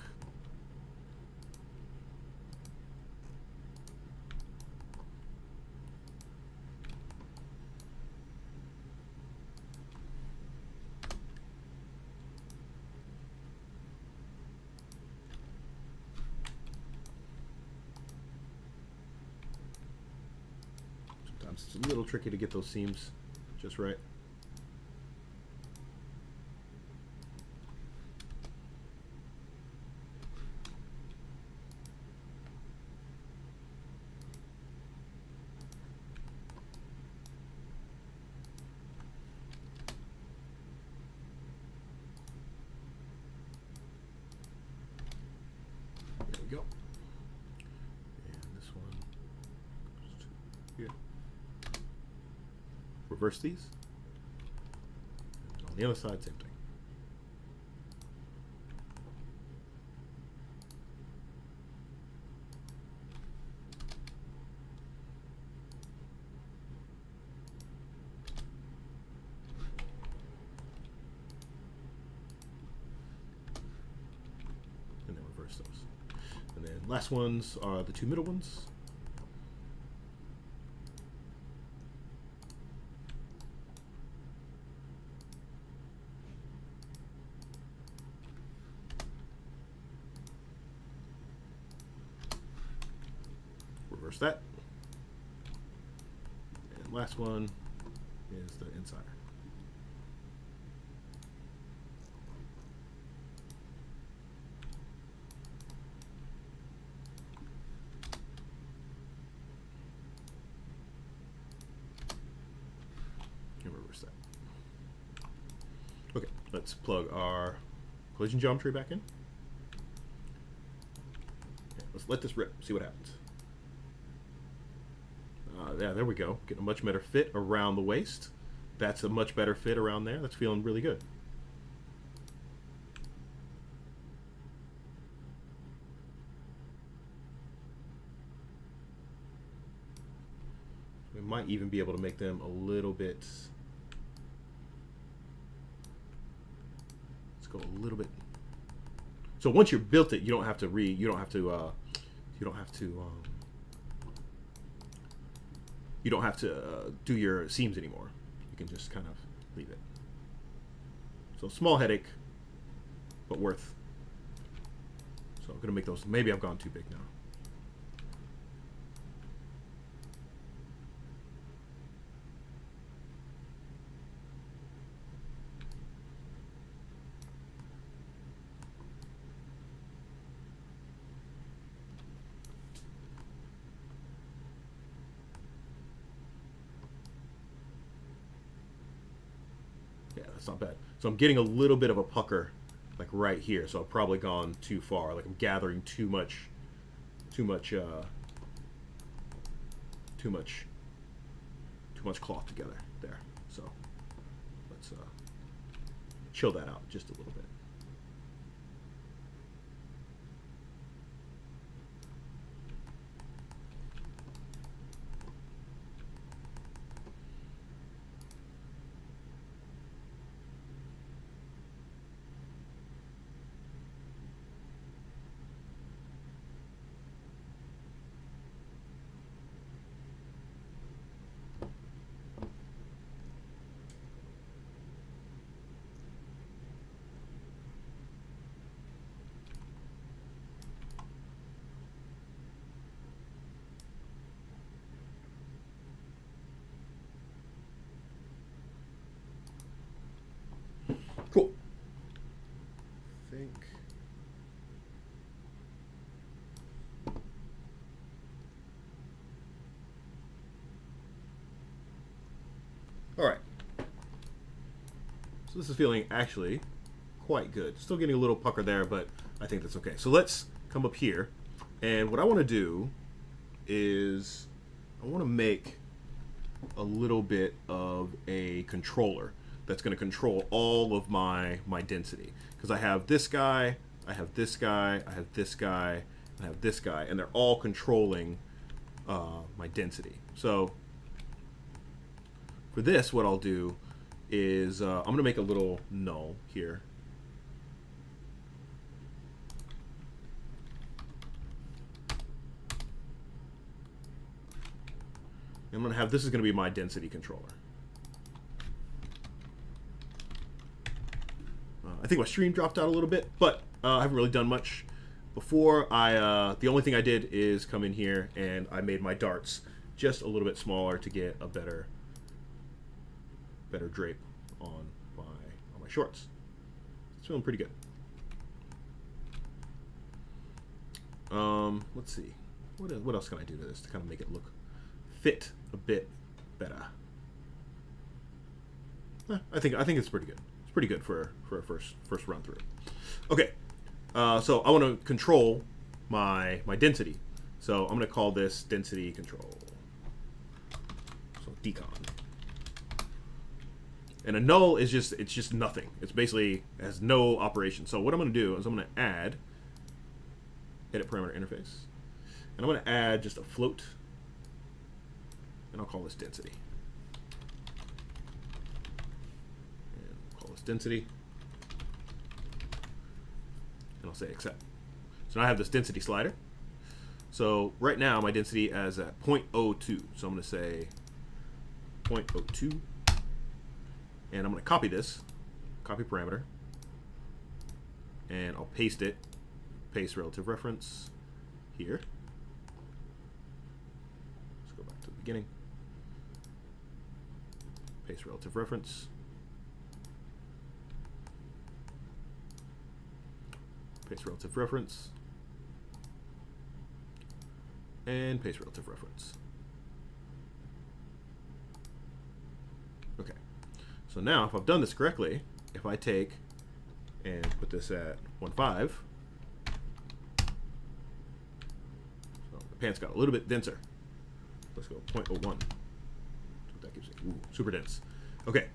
Sometimes it's a little tricky to get those seams just right. Go. And this one goes to here. Reverse these. And on the other side, same thing. And then reverse those. And then last ones are the two middle ones. Reverse that. And last one is the insider. Reverse that. Okay, let's plug our collision geometry back in. Okay, let's let this rip, see what happens. Yeah, there we go. Getting a much better fit around the waist. That's a much better fit around there. That's feeling really good. We might even be able to make them a little bit. Let's go a little bit. So once you've built it, you don't have to do your seams anymore. You can just kind of leave it. So small headache, but worth. So I'm gonna make those. Maybe I've gone too big now. Yeah, that's not bad. So I'm getting a little bit of a pucker, like right here. So I've probably gone too far. Like I'm gathering too much cloth together there. So let's chill that out just a little bit. All right. So this is feeling actually quite good. Still getting a little pucker there, but I think that's okay. So let's come up here. And what I want to do is I want to make a little bit of a controller that's going to control all of my density. Because I have this guy, I have this guy, I have this guy, I have this guy, and they're all controlling my density. So for this, what I'll do is I'm going to make a little null here. I'm going to have, this is going to be my density controller. I think my stream dropped out a little bit, but I haven't really done much. Before, the only thing I did is come in here and I made my darts just a little bit smaller to get a better drape on my shorts. It's feeling pretty good. Let's see. What else can I do to this to kind of make it look fit a bit better? I think it's pretty good. It's pretty good for a first run through. Okay, so I want to control my density. So I'm going to call this density control. So decon. And a null is just nothing. It's basically has no operation. So what I'm going to do is I'm going to add edit parameter interface, and I'm going to add just a float, and I'll call this density. And we'll call this density, and I'll say accept. So now I have this density slider. So right now my density is at 0.02. So I'm going to say 0.02. And I'm going to copy this, copy parameter, and I'll paste it, paste relative reference here. Let's go back to the beginning. Paste relative reference. Paste relative reference. And paste relative reference. Okay. So now, if I've done this correctly, if I take and put this at 1.5, so the pants got a little bit denser. Let's go 0.01. So that gives me super dense. Okay,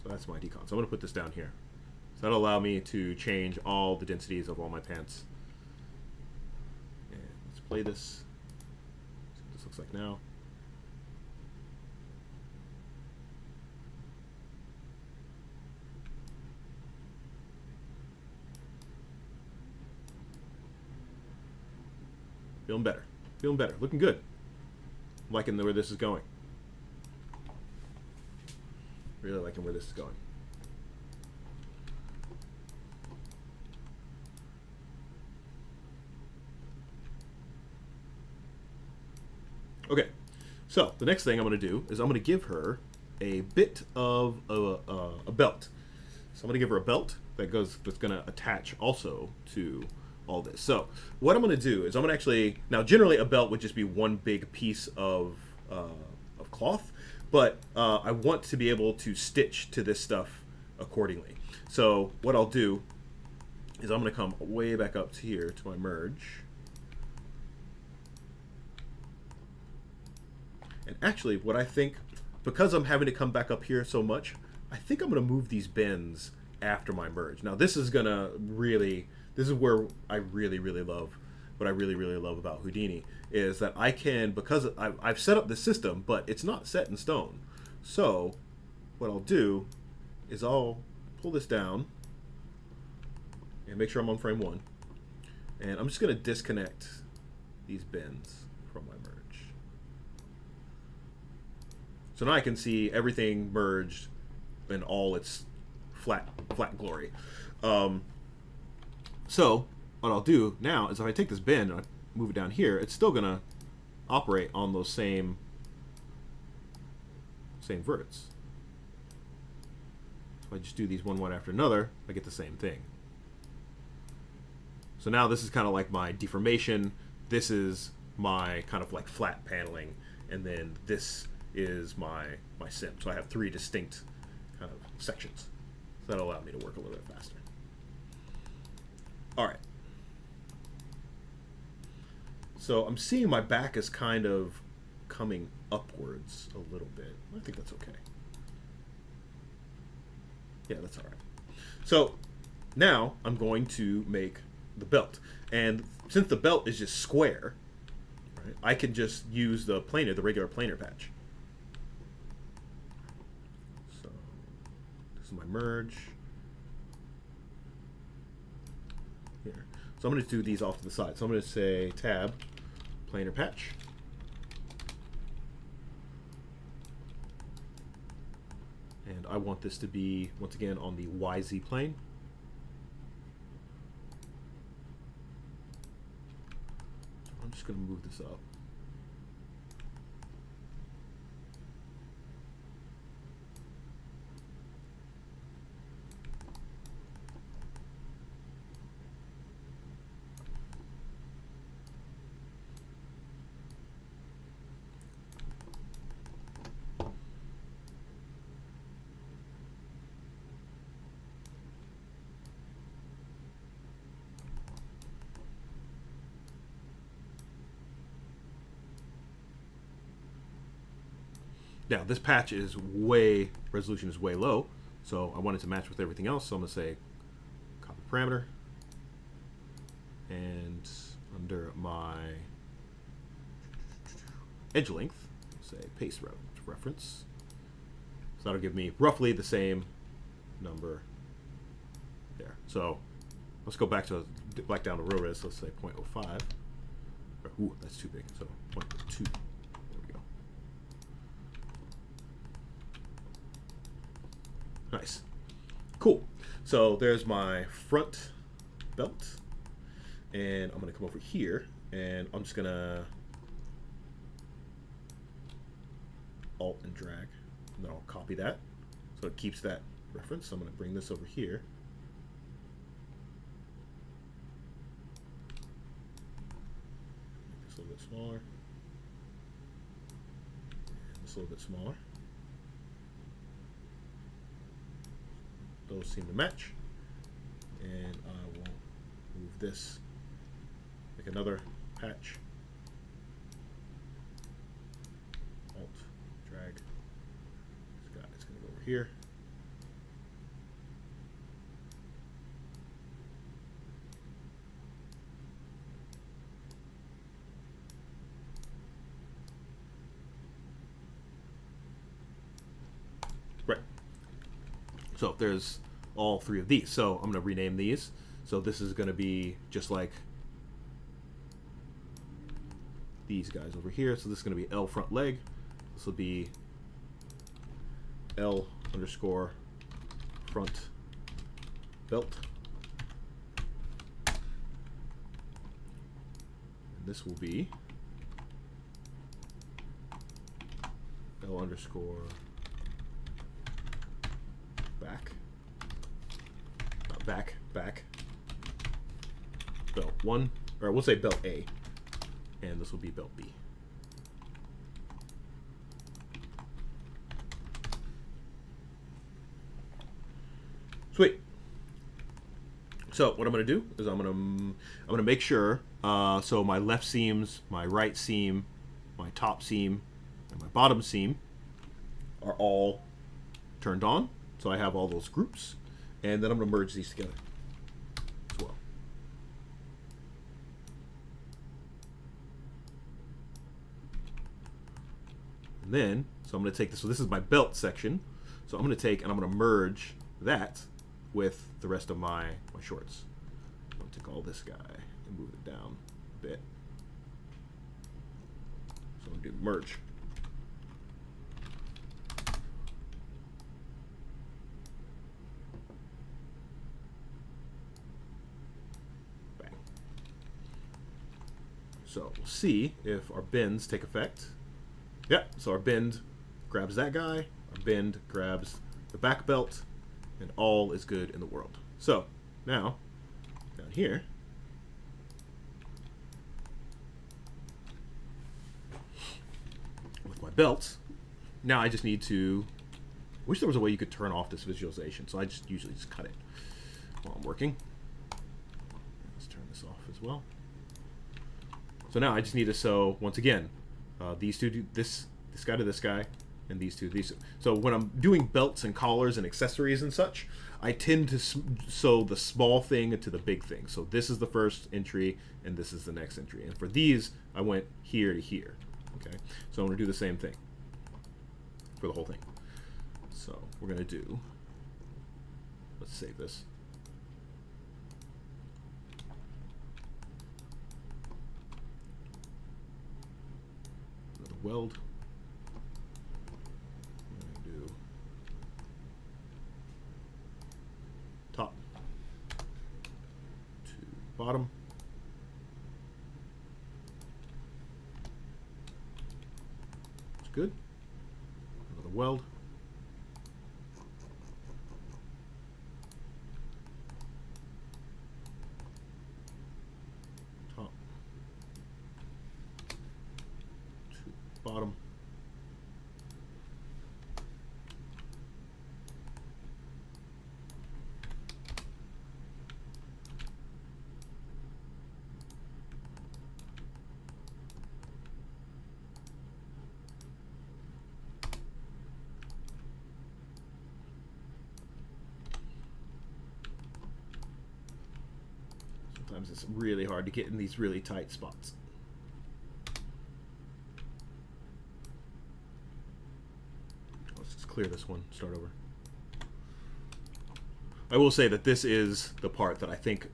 so that's my decon. So I'm going to put this down here. So that'll allow me to change all the densities of all my pants. And let's play this. See what this looks like now. Feeling better. Feeling better. Looking good. I'm liking where this is going. Really liking where this is going. Okay. So the next thing I'm going to do is I'm going to give her a bit of a belt. So I'm going to give her a belt that's going to attach also to all this. So what I'm going to do is I'm going to actually, now generally a belt would just be one big piece of cloth, but I want to be able to stitch to this stuff accordingly. So what I'll do is I'm going to come way back up to here to my merge. And actually what I think, because I'm having to come back up here so much, I think I'm going to move these bins after my merge. Now this is going to really, this is where I really love, what I really love about Houdini is that I can, because I've set up the system, but it's not set in stone. So what I'll do is I'll pull this down and make sure I'm on frame 1. And I'm just going to disconnect these bins from my merge. So now I can see everything merged in all its flat glory. So what I'll do now is if I take this bin and I move it down here, it's still going to operate on those same verts. So if I just do these one after another, I get the same thing. So now this is kind of like my deformation. This is my kind of like flat paneling. And then this is my sim. So I have 3 distinct kind of sections. So that'll allow me to work a little bit faster. All right. So I'm seeing my back is kind of coming upwards a little bit. I think that's okay. Yeah, that's all right. So now I'm going to make the belt. And since the belt is just square, right, I can just use the planar, the regular planar patch. So this is my merge. Here. So I'm going to do these off to the side. So I'm going to say tab, planar patch. And I want this to be, once again, on the YZ plane. So I'm just going to move this up. Now, this patch is resolution is way low, so I want it to match with everything else, so I'm going to say copy parameter, and under my edge length, say paste reference. So that'll give me roughly the same number there. So let's go back to down to row res, let's say 0.05. Ooh, that's too big, so 0.2. Nice. Cool. So there's my front belt. And I'm going to come over here and I'm just going to Alt and drag. And then I'll copy that. So it keeps that reference. So I'm going to bring this over here. Make this a little bit smaller. And this a little bit smaller. Those seem to match, and I will move this, make another patch, Alt, drag, this guy is going to go over here, right. So there's all 3 of these. So I'm going to rename these. So this is going to be just like these guys over here. So this is going to be L front leg. This will be L underscore front belt. And this will be L underscore back belt 1, or we'll say belt A, and this will be belt B. Sweet. So what I'm going to do is I'm going to make sure so my left seams, my right seam, my top seam, and my bottom seam are all turned on. So I have all those groups. And then I'm going to merge these together as well. And then, so I'm going to take this, so this is my belt section. So I'm going to take and I'm going to merge that with the rest of my shorts. I'm going to take all this guy and move it down a bit. So I'm going to do merge. So we'll see if our bends take effect. Yep, so our bend grabs that guy, our bend grabs the back belt, and all is good in the world. So now, down here, with my belt, now I just need to, wish there was a way you could turn off this visualization, so I just usually just cut it while I'm working. Let's turn this off as well. So now I just need to sew, once again, these two do this guy to this guy, and these two, these. So when I'm doing belts and collars and accessories and such, I tend to sew the small thing into the big thing. So this is the first entry, and this is the next entry. And for these, I went here to here. Okay, so I'm going to do the same thing for the whole thing. So we're going to do, let's save this. Another weld. Top to bottom. It's good. Another weld. Top to bottom. Sometimes it's really hard to get in these really tight spots. Let's just clear this one, start over. I will say that this is the part that I think,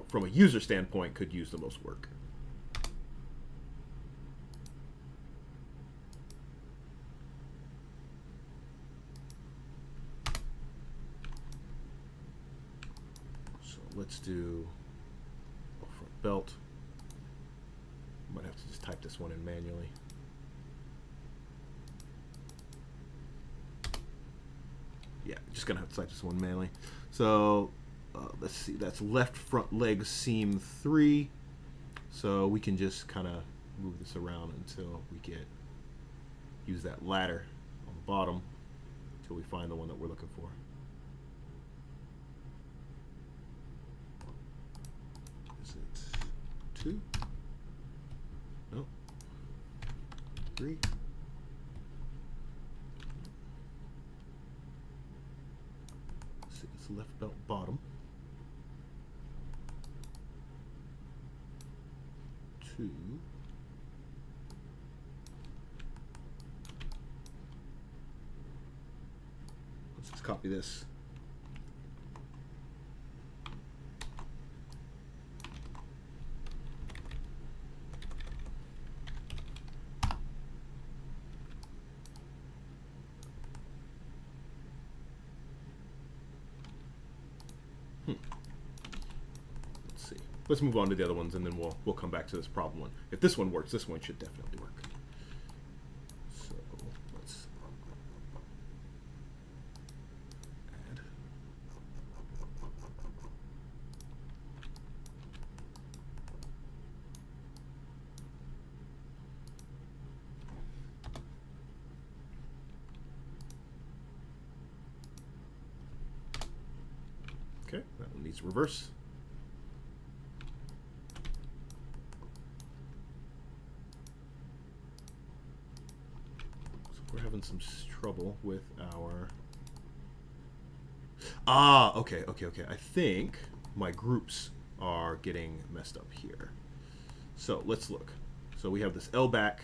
from a user standpoint, could use the most work. So let's do front belt. Might have to just type this one in manually. Yeah, just gonna have to type this one manually. So let's see, that's left front leg seam 3. So we can just kind of move this around until we use that ladder on the bottom until we find the one that we're looking for. Is it 2? No. 3. It's left belt bottom. 2. Let's just copy this. Let's move on to the other ones, and then we'll come back to this problem one. If this one works, this one should definitely work. So let's add. Okay, that one needs reverse. We're having some trouble with our... okay. I think my groups are getting messed up here. So let's look. So we have this L back.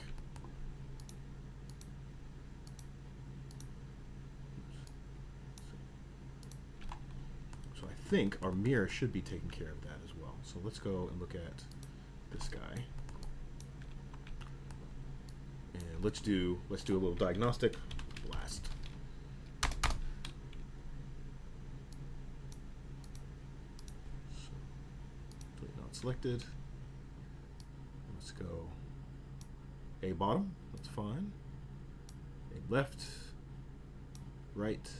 So I think our mirror should be taking care of that as well. So let's go and look at this guy. And let's do a little diagnostic. Blast. So, delete not selected. Let's go A bottom. That's fine. A left, right,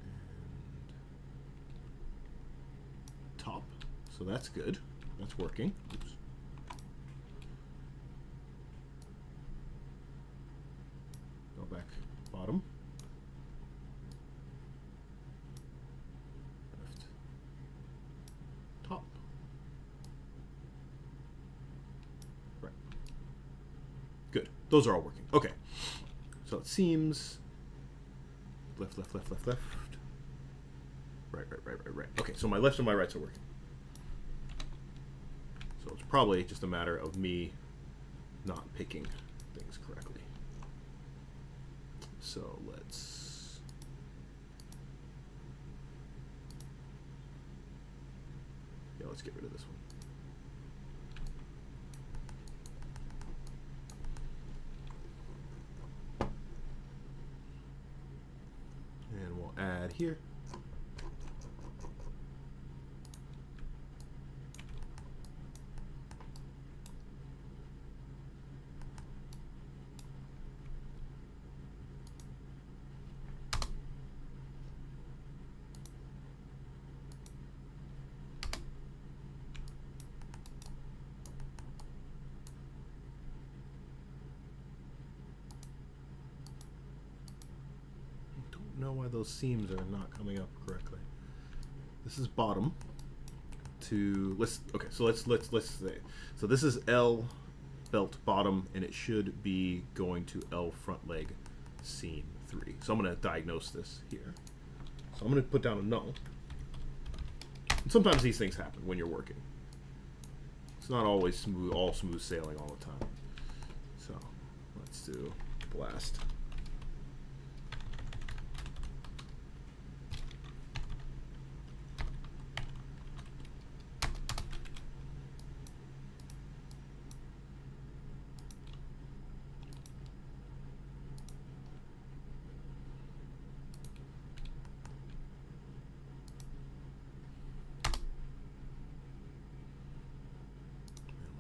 and top. So that's good. That's working. Oops. back bottom. Left top. Right. Good. Those are all working. Okay. So it seems left, left, left, left, left. Right, right, right, right, right. Okay, so my lefts and my rights are working. So it's probably just a matter of me not picking things correctly. So let's... Yeah, let's get rid of this one. And we'll add here. Know why those seams are not coming up correctly. This is bottom to let's say so this is L belt bottom, and it should be going to L front leg seam 3. So I'm going to diagnose this here. So I'm going to put down a null. And sometimes these things happen when you're working. It's not always smooth, all smooth sailing all the time. So let's do blast.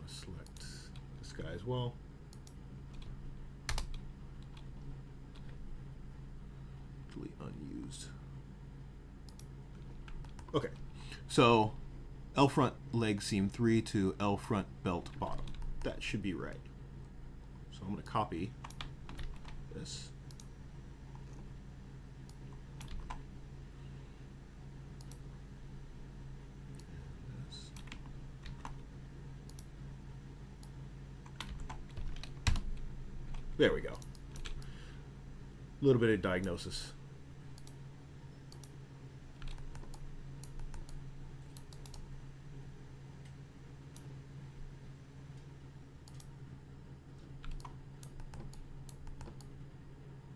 Select this guy as well. Delete unused. Okay, so L front leg seam 3 to L front belt bottom. That should be right. So I'm going to copy this. There we go. A little bit of diagnosis.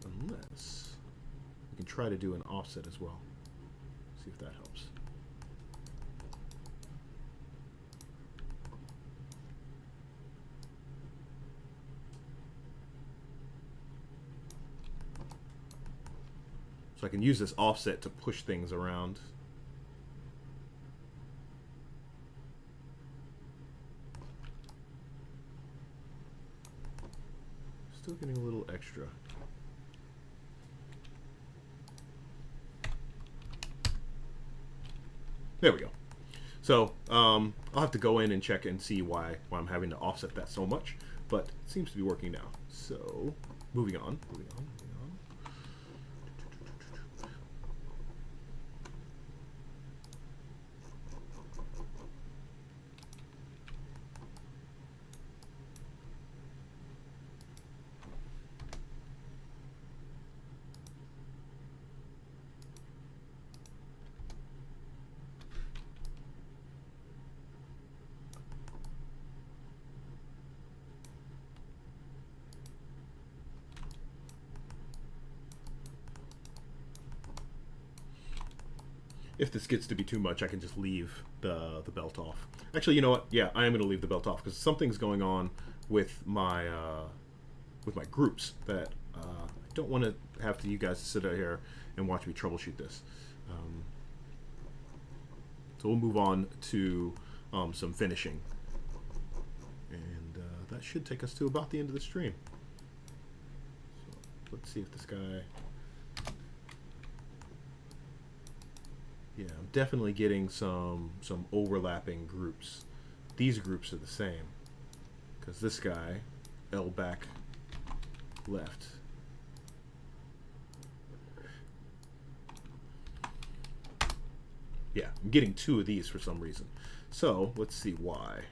Unless we can try to do an offset as well. See if that helps. So I can use this offset to push things around. Still getting a little extra. There we go. So I'll have to go in and check and see why I'm having to offset that so much, but it seems to be working now. So moving on. If this gets to be too much, I can just leave the belt off. Actually, you know what? Yeah, I am going to leave the belt off because something's going on with my groups that I don't want to have to you guys to sit out here and watch me troubleshoot this. So we'll move on to some finishing, and that should take us to about the end of the stream. So let's see if this guy. Yeah, I'm definitely getting some overlapping groups. These groups are the same because this guy, L back left, Yeah, I'm getting 2 of these for some reason. So let's see why.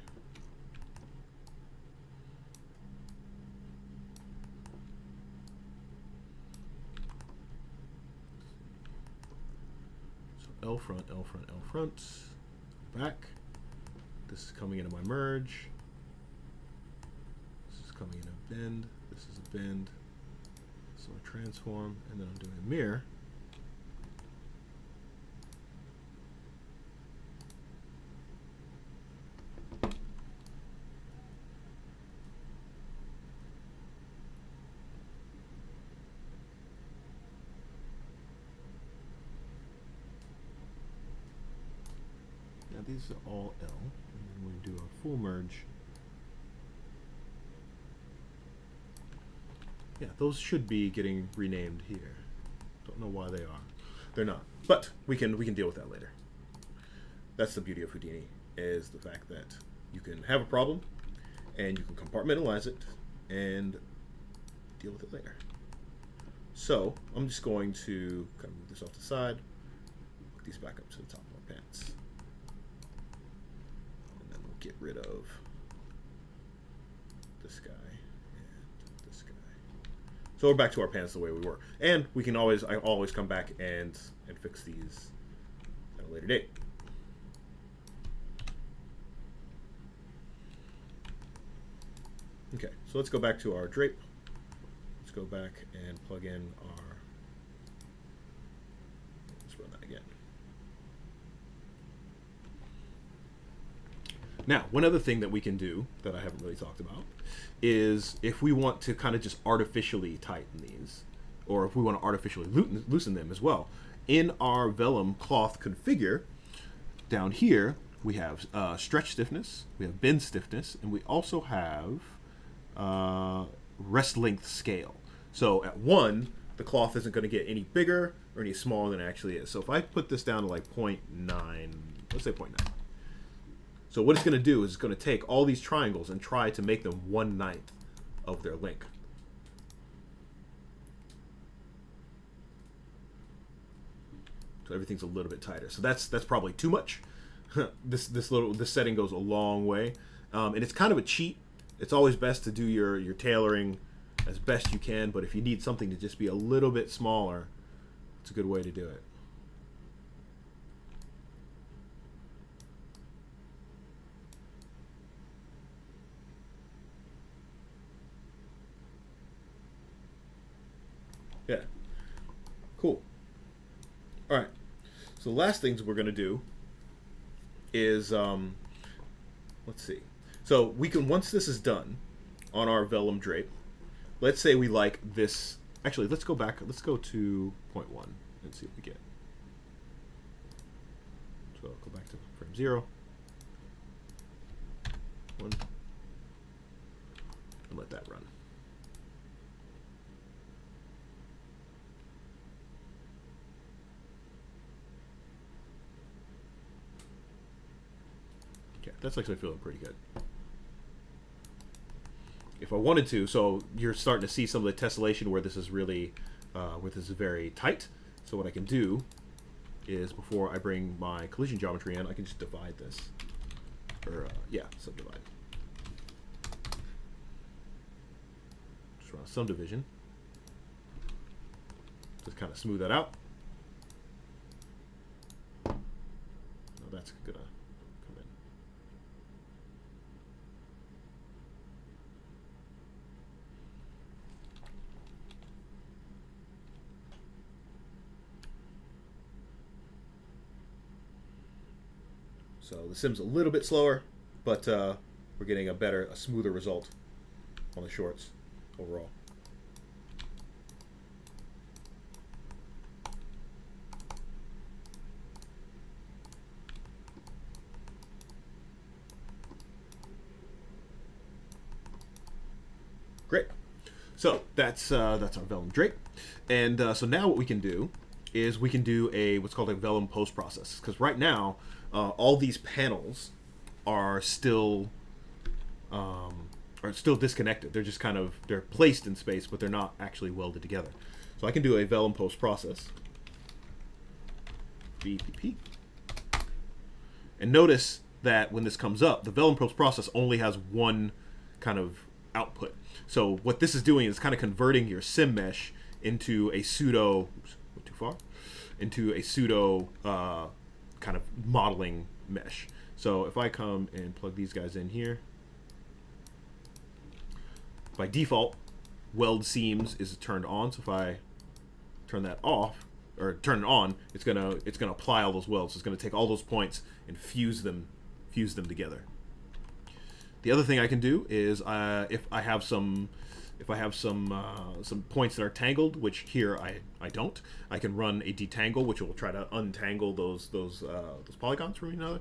So L front, L front, L front, back. This is coming into my merge. This is coming in a bend. This is a bend. So I transform, and then I'm doing a mirror. Now these are all L, and then we do a full merge. Yeah, those should be getting renamed here. Don't know why they are. They're not, but we can deal with that later. That's the beauty of Houdini, is the fact that you can have a problem and you can compartmentalize it and deal with it later. So I'm just going to kind of move this off the side, hook these back up to the top of our pants, and then we'll get rid of this guy. So we're back to our pants the way we were, and we can always come back and fix these at a later date. Okay, so let's go back to our drape. Let's go back and plug in our. Let's run that again. Now, one other thing that we can do that I haven't really talked about is if we want to kind of just artificially tighten these, or if we want to artificially loosen them as well. In our Vellum cloth configure, down here we have stretch stiffness, we have bend stiffness, and we also have rest length scale. So at 1, the cloth isn't going to get any bigger or any smaller than it actually is. So if I put this down to like 0.9, let's say 0.9. So what it's going to do is it's going to take all these triangles and try to make them 1/9 of their length. So everything's a little bit tighter. So that's probably too much. This setting goes a long way, and it's kind of a cheat. It's always best to do your tailoring as best you can, but if you need something to just be a little bit smaller, it's a good way to do it. Yeah, cool. All right, so the last things we're going to do is, let's see. So we can, once this is done on our Vellum drape, let's say we like this. Actually, let's go back. Let's go to 0.1 and see what we get. So I'll go back to frame 0, 1, and let that run. Okay, that's actually feeling pretty good. If I wanted to, so you're starting to see some of the tessellation where this is really, where this is very tight. So what I can do is, before I bring my collision geometry in, I can just divide this, or yeah, subdivide. Just run a subdivision. Just kind of smooth that out. Now that's gonna come in. So the sim's a little bit slower, but we're getting a smoother result on the shorts overall. Great. So that's our Vellum drape, and so now what we can do is we can do what's called a Vellum post process, because right now all these panels are still disconnected. They're just kind of, they're placed in space, but they're not actually welded together. So I can do a Vellum post process. VPP. And notice that when this comes up, the Vellum post-process only has one kind of output. So what this is doing is kind of converting your sim mesh into a pseudo, oops, went too far, into a pseudo kind of modeling mesh. So if I come and plug these guys in here, by default, weld seams is turned on. So if I turn that off or turn it on, it's gonna apply all those welds. It's gonna take all those points and fuse them together. The other thing I can do is if I have some points that are tangled, which here I don't, I can run a detangle, which will try to untangle those polygons from each other.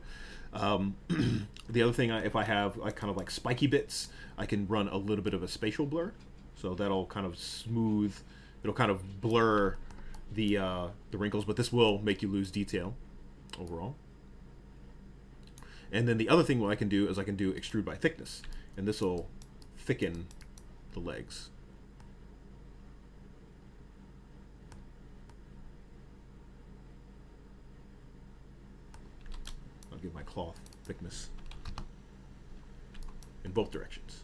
The other thing, if I have kind of like spiky bits, I can run a little bit of a spatial blur, so that'll kind of smooth, it'll kind of blur the wrinkles, but this will make you lose detail overall. And then the other thing what I can do is I can do extrude by thickness, and this will thicken the legs. I'll give my cloth thickness in both directions.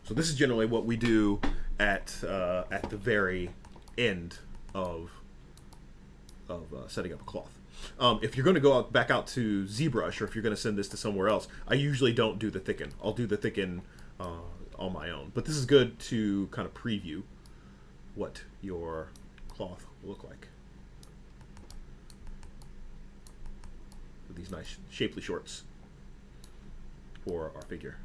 So this is generally what we do at the very end of setting up a cloth. If you're going to go back out to ZBrush, or if you're going to send this to somewhere else, I usually don't do the thicken. I'll do the thicken on my own. But this is good to kind of preview what your cloth will look like with these nice shapely shorts for our figure.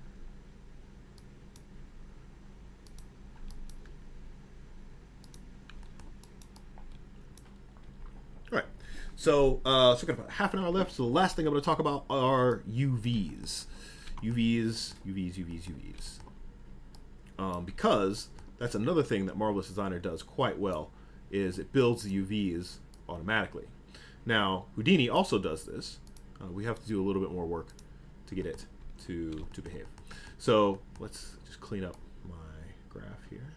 So we've got about half an hour left. So the last thing I'm going to talk about are UVs. UVs. Because that's another thing that Marvelous Designer does quite well, is it builds the UVs automatically. Now, Houdini also does this. We have to do a little bit more work to get it to behave. So let's just clean up my graph here.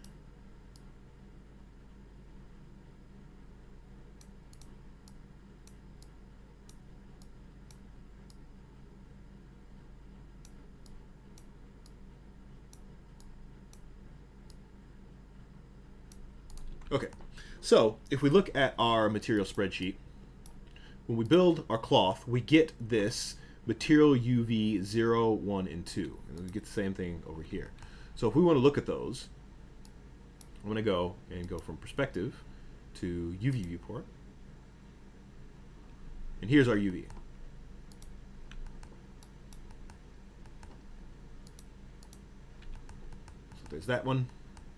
Okay, so if we look at our material spreadsheet, when we build our cloth, we get this material UV 0, 1, and 2. And we get the same thing over here. So if we want to look at those, I'm going to go from perspective to UV viewport. And here's our UV. So there's that one,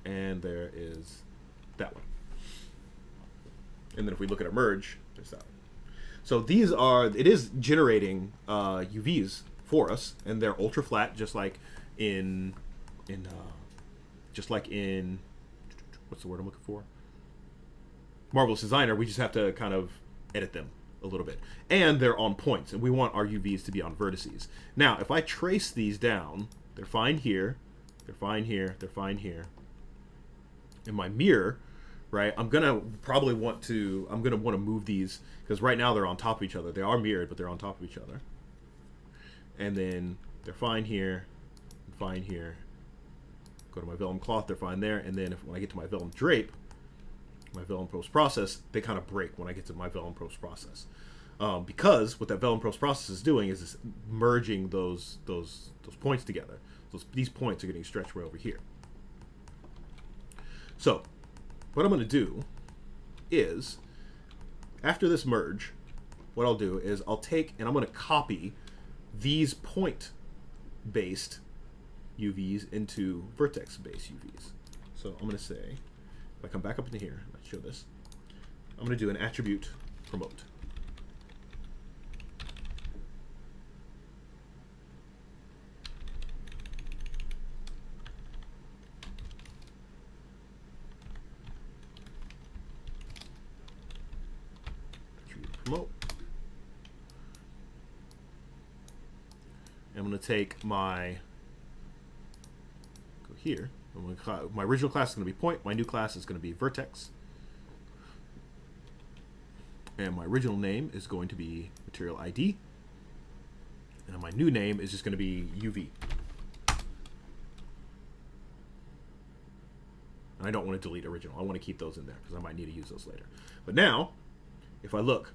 and there is that one. And then if we look at a merge, there's that one. So these are, it is generating UVs for us, and they're ultra flat, just like in what's the word I'm looking for? Marvelous Designer. We just have to kind of edit them a little bit. And they're on points, and we want our UVs to be on vertices. Now, if I trace these down, they're fine here, they're fine here, they're fine here. In my mirror, right, I'm gonna want to move these, because right now they're on top of each other. They are mirrored, but they're on top of each other. And then they're fine here, and fine here. Go to my Vellum cloth, they're fine there. And then when I get to my Vellum drape, my Vellum post process, they kind of break when I get to my Vellum post process. Because what that Vellum post process is doing is it's merging those points together. These points are getting stretched way over here. So what I'm going to do is, after this merge, what I'll do is I'll take and I'm going to copy these point-based UVs into vertex-based UVs. So I'm going to say, if I come back up into here, let's show this, I'm going to do an attribute promote. Promote. I'm going to take my, go here, My original class is going to be point. My new class is going to be vertex. And my original name is going to be material ID. And my new name is just going to be UV. And I don't want to delete original. I want to keep those in there because I might need to use those later. But now, if I look,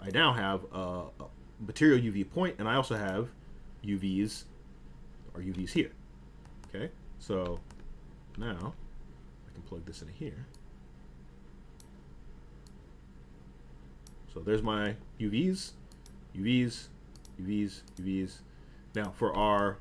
I now have a material UV point, and I also have UVs here. Okay, so now I can plug this into here. So there's my UVs, UVs, UVs, UVs. Now for our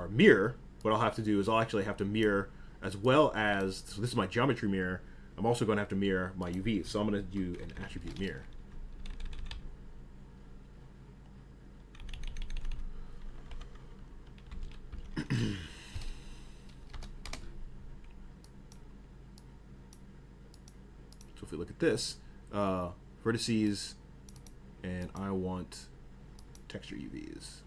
mirror, what I'll have to do is I'll actually have to mirror as well as, so this is my geometry mirror, I'm also going to have to mirror my UVs. So I'm going to do an attribute mirror. So if we look at this, vertices, and I want texture UVs.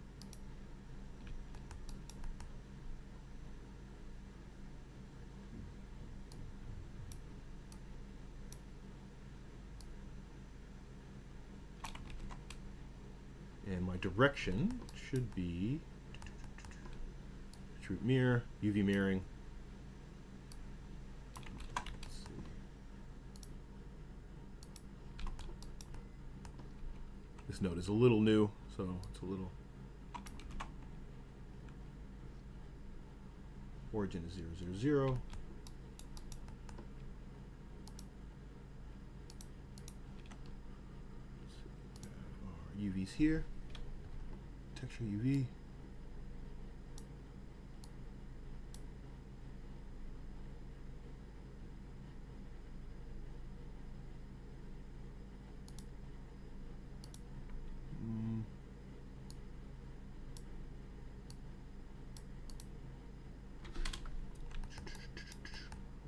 And my direction should be attribute mirror, UV mirroring. Let's see. This node is a little new, so it's a little. Origin is 0, 0, 0. UVs here, texture UV.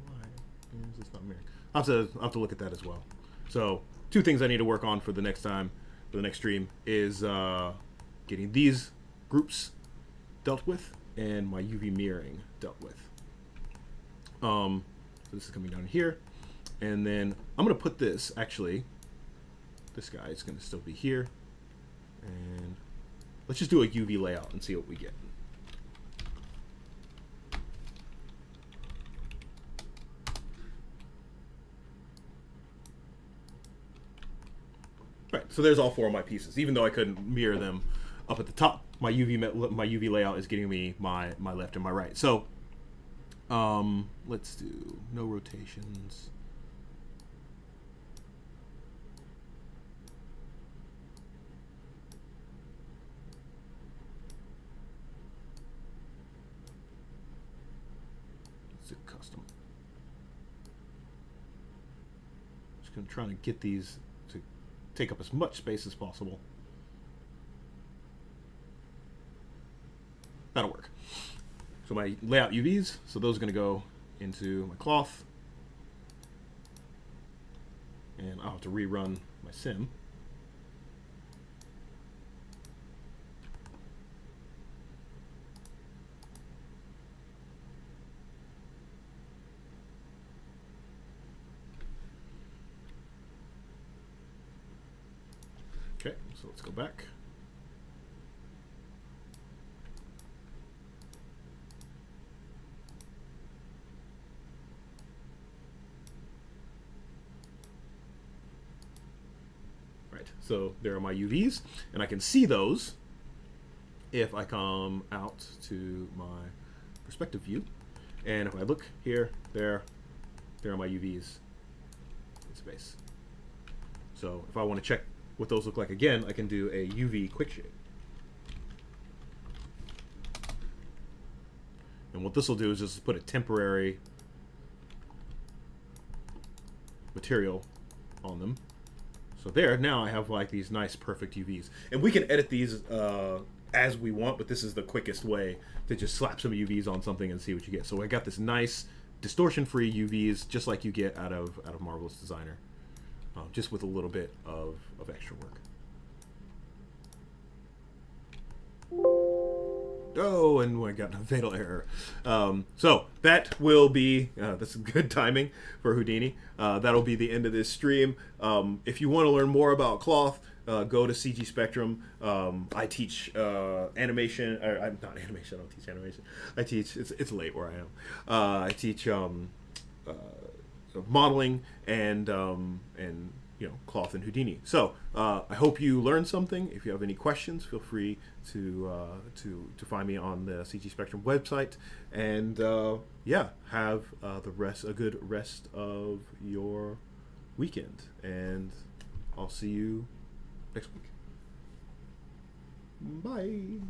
Why is this not mirroring? I'll have to look at that as well. So 2 things I need to work on for the next time. For the next stream is getting these groups dealt with and my UV mirroring dealt with. So this is coming down here, and then I'm going to put this, actually, this guy is going to still be here, and let's just do a UV layout and see what we get. Right, so there's all 4 of my pieces. Even though I couldn't mirror them up at the top, my UV layout is getting me my left and my right. So let's do no rotations. Let's do custom. Just gonna try to get these to take up as much space as possible. That'll work. So my layout UVs, so those are going to go into my cloth. And I'll have to rerun my sim. Okay, so let's go back. Right, so there are my UVs, and I can see those if I come out to my perspective view. And if I look here, there are my UVs in space. So if I want to check what those look like again, I can do a UV quick shade. And what this will do is just put a temporary material on them. So there, now I have like these nice perfect UVs. And we can edit these as we want, but this is the quickest way to just slap some UVs on something and see what you get. So I got this nice distortion-free UVs, just like you get out of Marvelous Designer. Just with a little bit of extra work. Oh, and I got a fatal error. So that will be that's good timing for Houdini. That'll be the end of this stream. If you want to learn more about cloth, go to CG Spectrum. I teach animation. I'm not animation. I don't teach animation. I teach. It's late where I am. I teach modeling and cloth and Houdini. So I hope you learned something. If you have any questions, feel free to find me on the CG Spectrum website. And have a good rest of your weekend. And I'll see you next week. Bye.